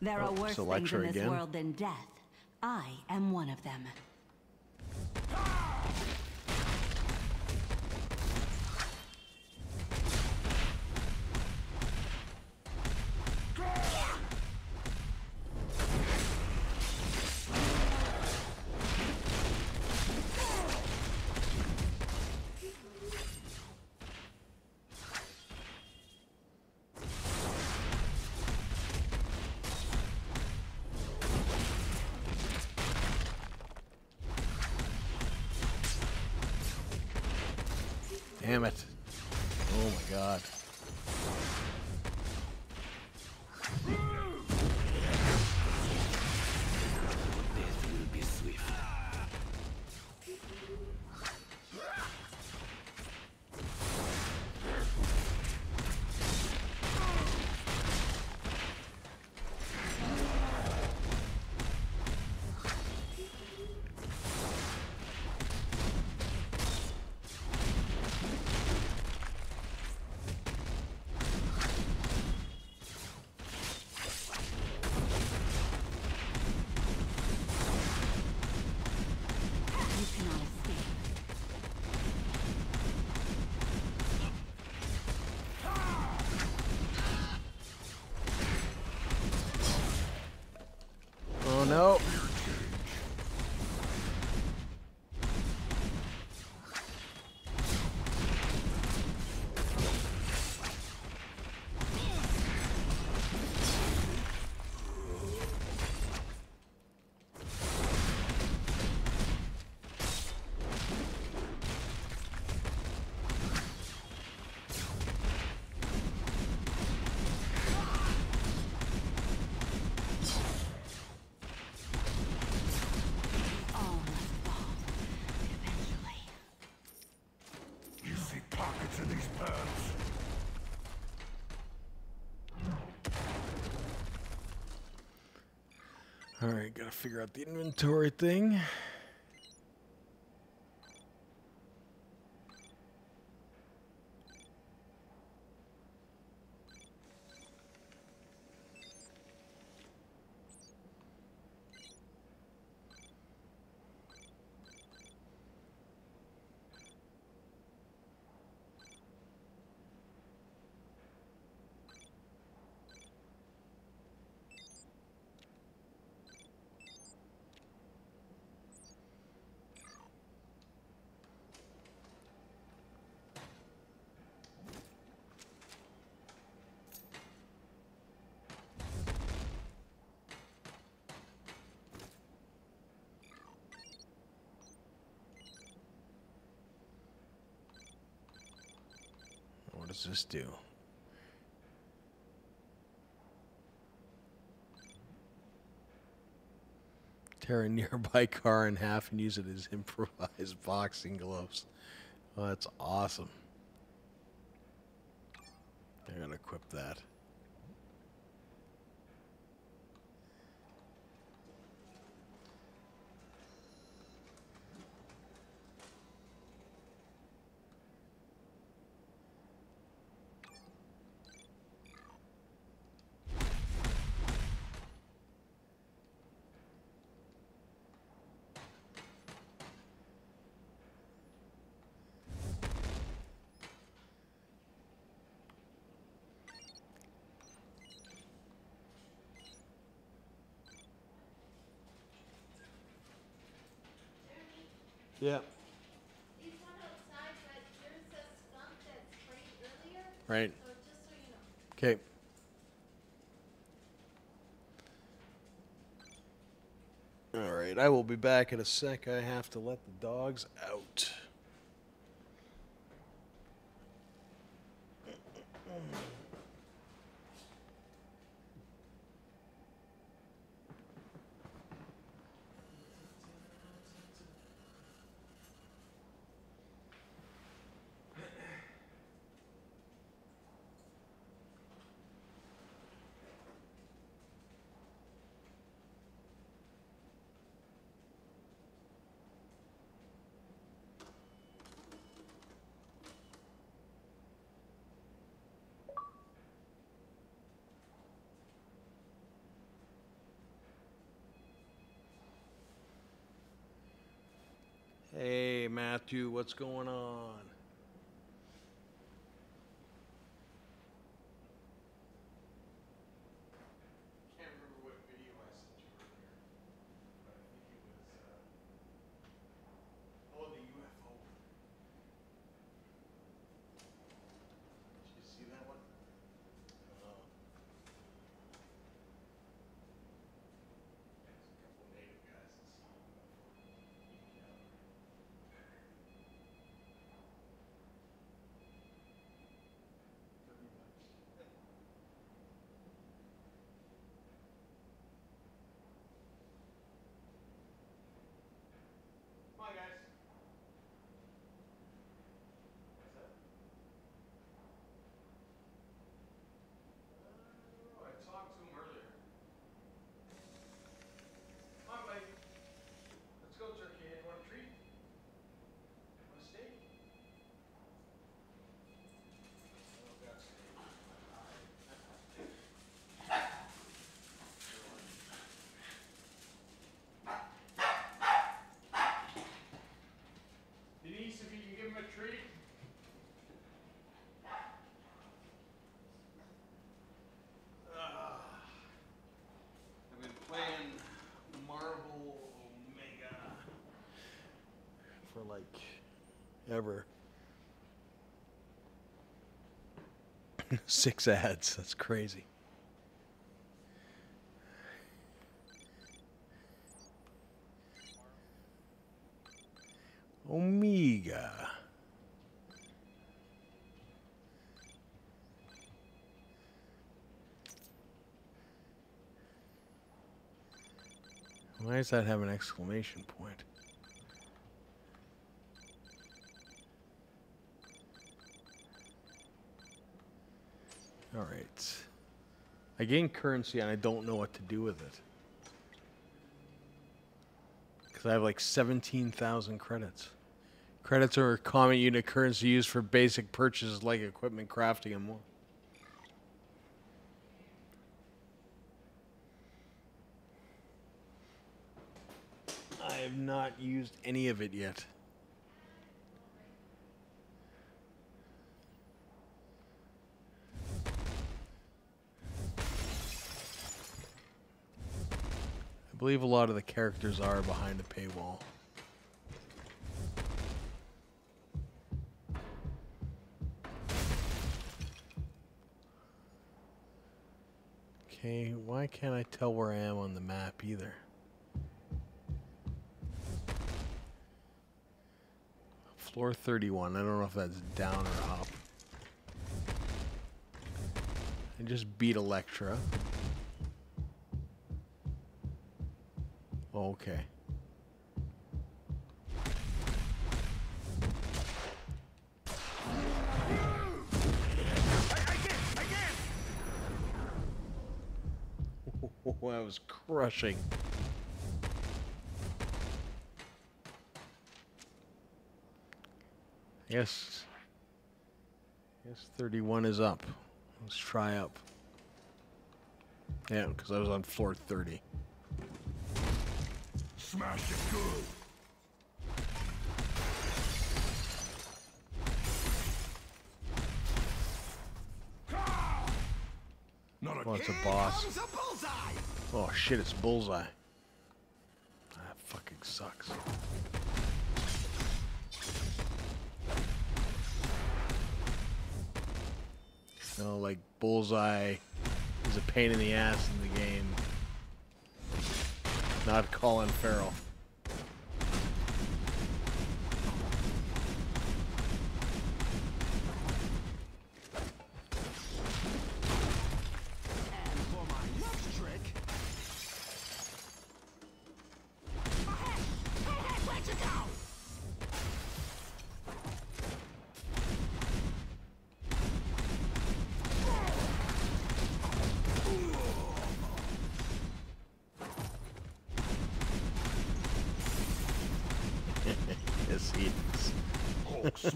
There are Oh, worse it's things Electra in this again. world than death. I am one of them. Damn it. Oh my god. Death will be swift. You cannot escape. Oh no. All must fall. Eventually. You see pockets in these pants? Alright, gotta figure out the inventory thing. What does this do? Tear a nearby car in half and use it as improvised boxing gloves. Oh, that's awesome. I'm gonna equip that. Yeah. These one outside, but there's a skunk that sprayed earlier. Right. So just so you know. Okay. All right, I will be back in a sec. I have to let the dogs out. Hey, Matthew, what's going on? Can't remember what video I sent you earlier, but I think it was, the UFO. Did you see that one? There's a couple native guys that see Come on, guys. What's that? I talked to him earlier. Come on, buddy. Let's go, turkey. You want a treat? Want a steak? Oh, got steak. Denise, if you can give him a treat. I've been playing Marvel Omega for like ever. 6 ads, that's crazy. Omega. Why does that have an exclamation point? All right. I gain currency and I don't know what to do with it. Because I have like 17,000 credits. Credits are a common unit currency used for basic purchases like equipment, crafting, and more. I have not used any of it yet. I believe a lot of the characters are behind the paywall. Okay, why can't I tell where I am on the map either? Floor 31. I don't know if that's down or up. I just beat Electra. Okay. Oh, that was crushing. Yes. Yes, 31 is up. Let's try up. Yeah, because I was on floor 30. Smash it good. Oh, it's a boss. Oh shit, it's Bullseye. That fucking sucks. You know, like Bullseye is a pain in the ass in the game. Not Colin Farrell. And for my next trick... Hey, where'd you go? Yes, he is. Hulk smash.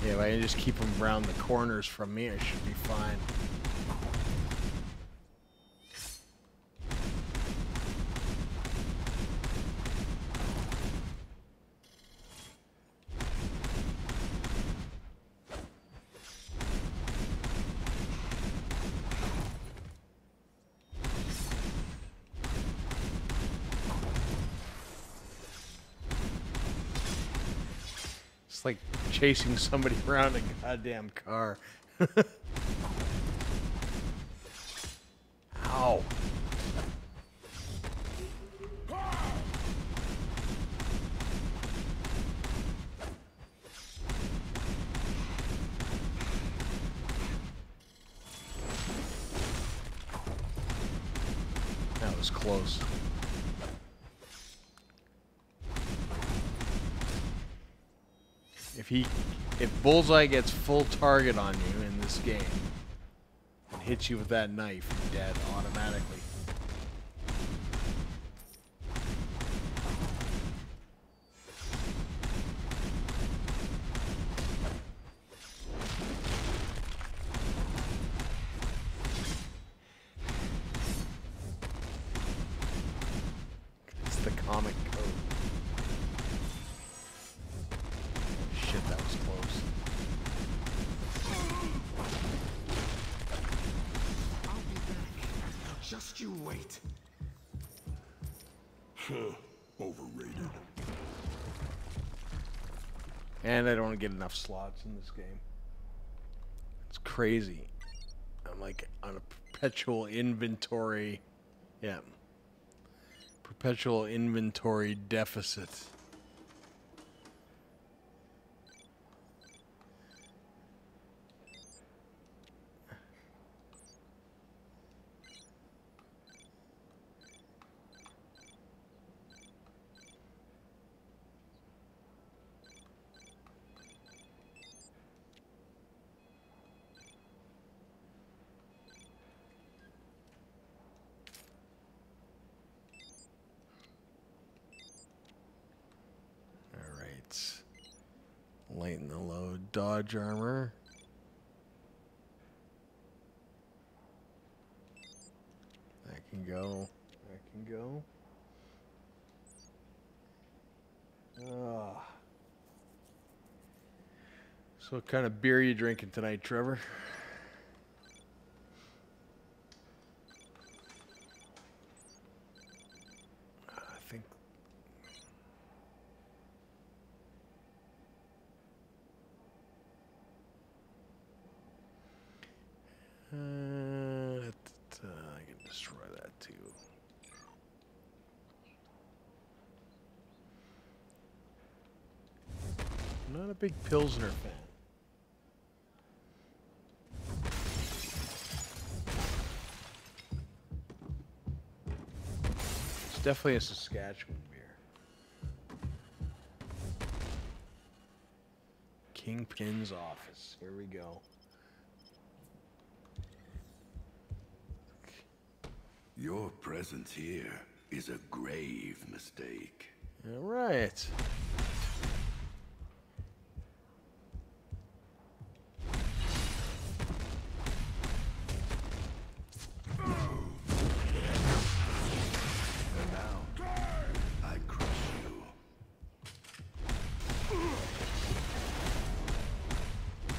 Yeah, if I can just keep him around the corners from me, I should be fine. It's like chasing somebody around a goddamn car. Ow. That was close. If Bullseye gets full target on you in this game and hits you with that knife, you're dead automatically. It's the comic code. Shit, that was close. I'll be back. Just you wait. Overrated. And I don't get enough slots in this game. It's crazy. I'm like on a perpetual inventory. Yeah. Perpetual inventory deficit. Lighten the load, dodge armor. That can go. That can go. So what kind of beer are you drinking tonight, Trevor? I think I can destroy that too. I'm not a big Pilsner fan. It's definitely a Saskatchewan beer. Kingpin's office. Here we go. Your presence here is a grave mistake. All right. And now, I crush you.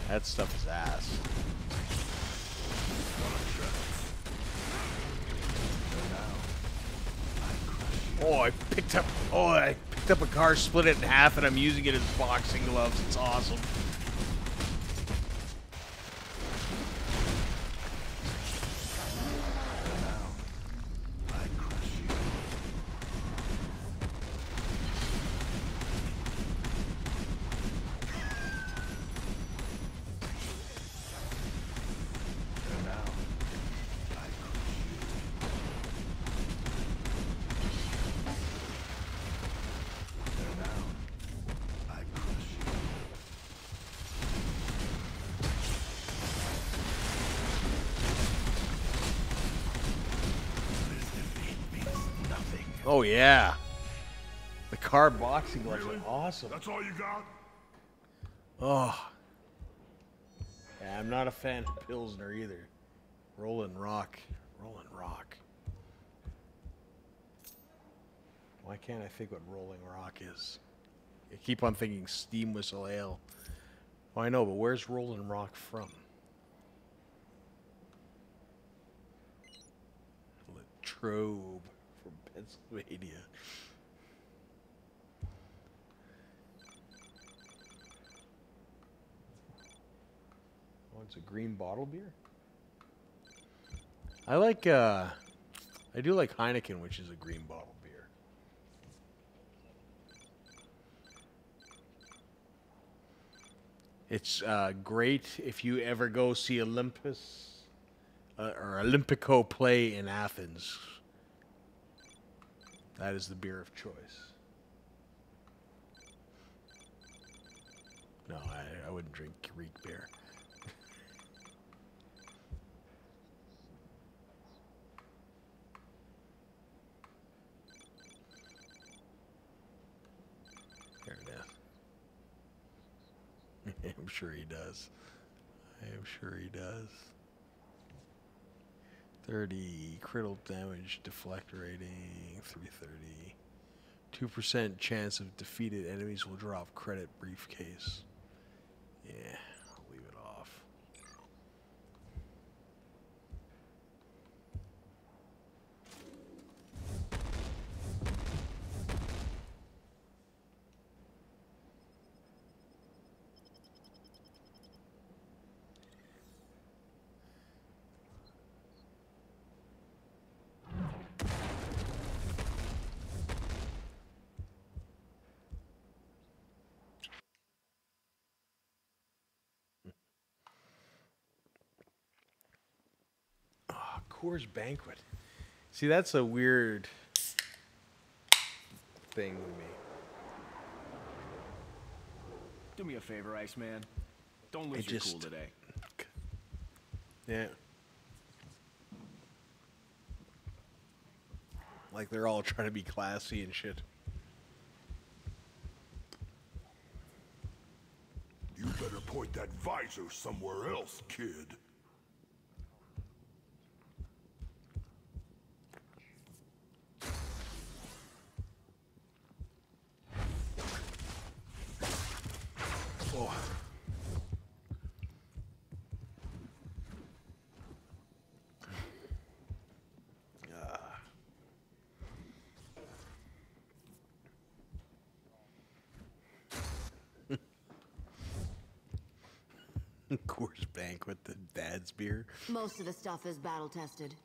That stuff is ass. Oh, I picked up a car, split it in half, and I'm using it as boxing gloves. It's awesome. Oh yeah, the car boxing gloves are awesome. That's all you got? Oh, yeah, I'm not a fan of Pilsner either. Rolling Rock. Why can't I think what Rolling Rock is? I keep on thinking Steam Whistle Ale. Oh, I know, but where's Rolling Rock from? Latrobe from Pennsylvania. Oh, it's a green bottle beer? I like, I do like Heineken, which is a green bottle beer. It's great if you ever go see Olympus or Olympico play in Athens. That is the beer of choice. No, I wouldn't drink Greek beer. There it is. I'm sure he does. I am sure he does. 30 critical damage, deflect rating, 330. 2% chance of defeated enemies will drop credit briefcase. Yeah, I'll leave it off. Coors Banquet. See, that's a weird thing with me. Do me a favor, Iceman. Don't lose your cool today. Yeah. Like they're all trying to be classy and shit. You better point that visor somewhere else, kid. Oh. Coors Banquet, the dad's beer. Most of the stuff is battle tested.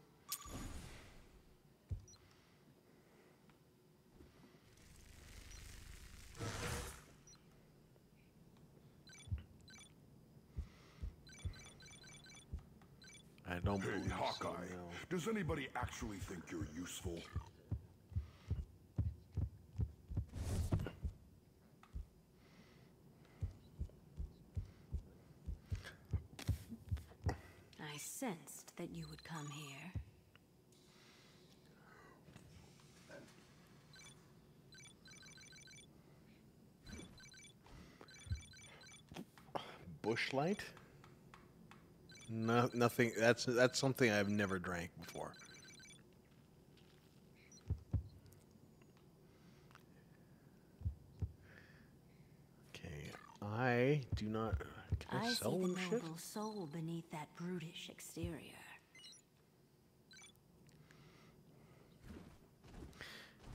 Hey, Hawkeye, does anybody actually think you're useful? I sensed that you would come here. Bush Light? No, nothing. That's something I've never drank before. Okay, I do not. Can I sell see the them shit? noble soul beneath that brutish exterior.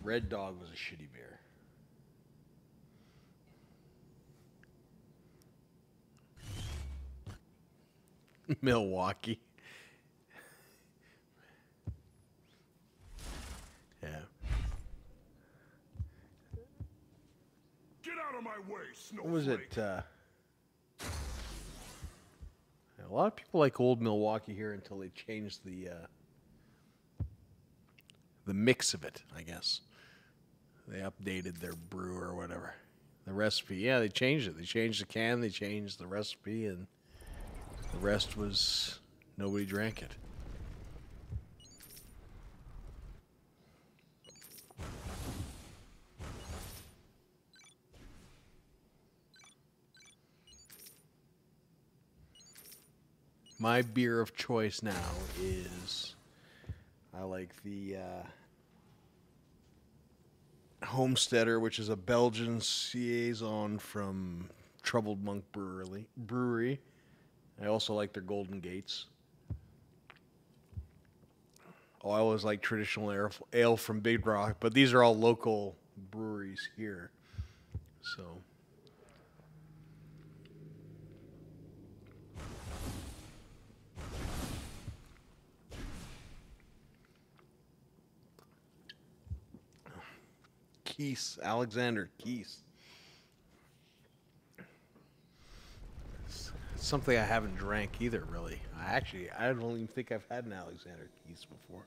Red Dog was a shitty beer. Milwaukee. Yeah. Get out of my way, snowflake. What was it? A lot of people like old Milwaukee here until they changed the mix of it, I guess. They updated their brew or whatever. The recipe. Yeah, they changed it. They changed the can, they changed the recipe, and the rest was nobody drank it. My beer of choice now is, I like the Homesteader, which is a Belgian saison from Troubled Monk Brewery. I also like their Golden Gates. Oh, I always like traditional ale from Big Rock, but these are all local breweries here. So... Keese, Alexander Keese. It's something I haven't drank either, really. I don't even think I've had an Alexander Keese before.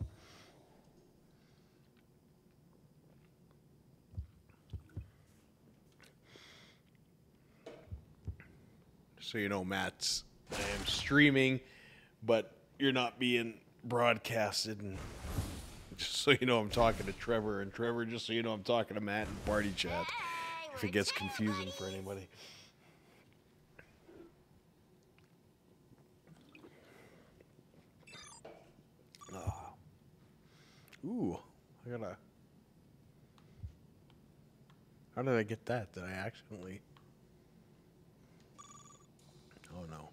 So you know, Matt, I am streaming, but you're not being broadcasted, and just so you know, I'm talking to Trevor, and Trevor, just so you know, I'm talking to Matt in party chat. If it gets confusing for anybody. Oh. Ooh, I gotta. How did I get that? Did I accidentally? Oh no.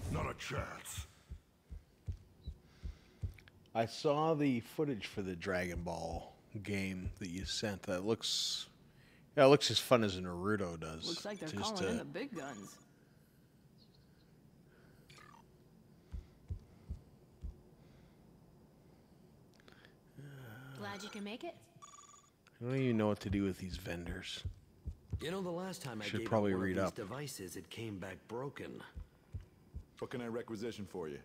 Not a chance. I saw the footage for the Dragon Ball game that you sent. That looks, yeah, it looks as fun as Naruto does. Looks like they're calling in the big guns. Glad you can make it. I don't even know what to do with these vendors. You know, the last time I Should gave probably one read of these up. devices, it came back broken. What can I requisition for you?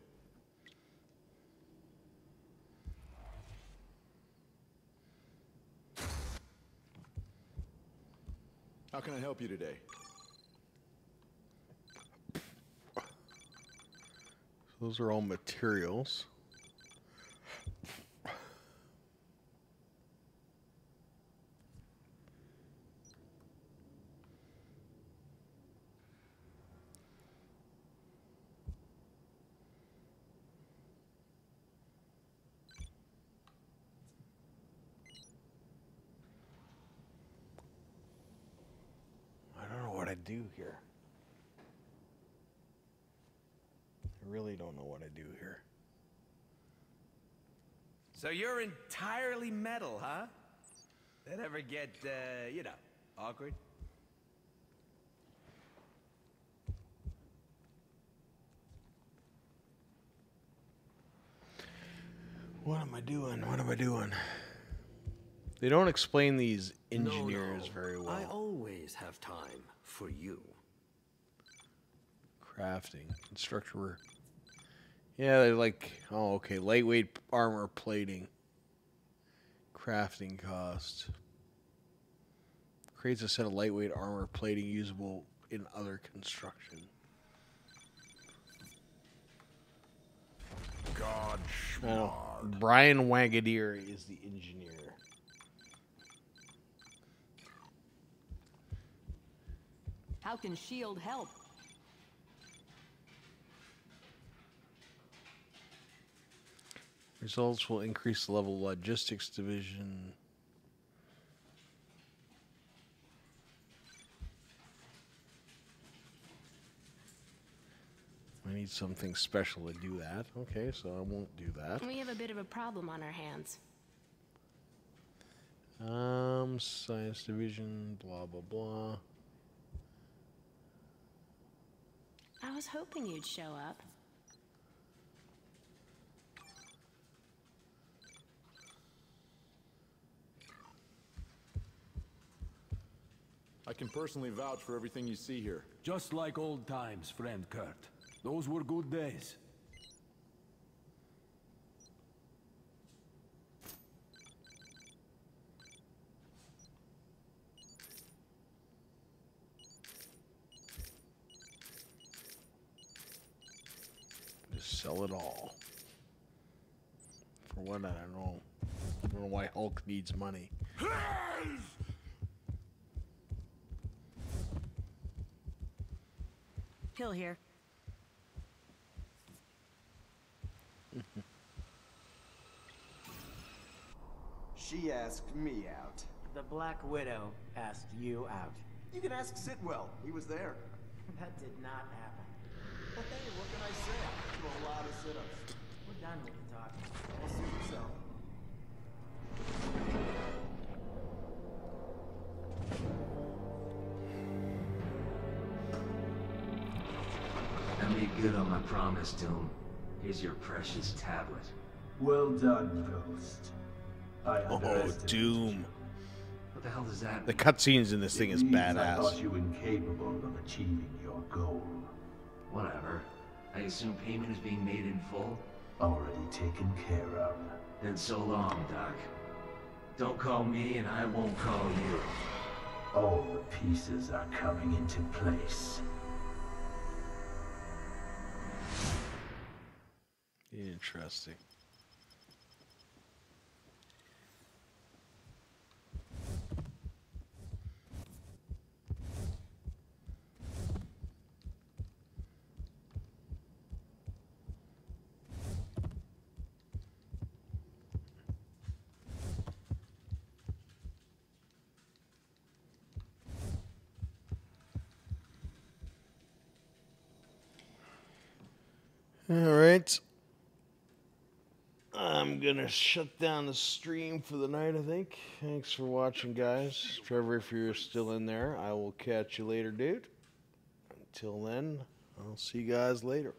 How can I help you today? Those are all materials. I don't know what I do here. I really don't know what I do here. So you're entirely metal, huh? That ever get, you know, awkward? What am I doing? What am I doing? They don't explain these engineers very well. I always have time for you. Crafting, constructor. Yeah, they're like, oh, okay, lightweight armor plating. Crafting cost. Creates a set of lightweight armor plating usable in other construction. God, Oh, Brian Wagadier is the engineer. How can S.H.I.E.L.D. help? Results will increase the level of logistics division. need something special to do that. Okay, so I won't do that. We have a bit of a problem on our hands. Science division, blah, blah, blah. I was hoping you'd show up. I can personally vouch for everything you see here. Just like old times, friend Kurt. Those were good days. Just sell it all. For what? I don't know. I don't know why Hulk needs money. Kill here. She asked me out. The Black Widow asked you out. You can ask Sitwell. He was there. That did not happen. But hey, what can I say? I do a lot of sit-ups. We're done with the talking. I'll see yourself. I made good on my promise, Doom. Here's your precious tablet. Well done, Ghost. Oh, Doom. What the hell does that mean? The cutscenes in this thing is I badass. thought you incapable of achieving your goal. Whatever. I assume payment is being made in full? Already taken care of. Then so long, Doc. Don't call me and I won't call you. All the pieces are coming into place. Interesting. All right. I'm going to shut down the stream for the night, I think. Thanks for watching, guys. Trevor, if you're still in there, I will catch you later, dude. Until then, I'll see you guys later.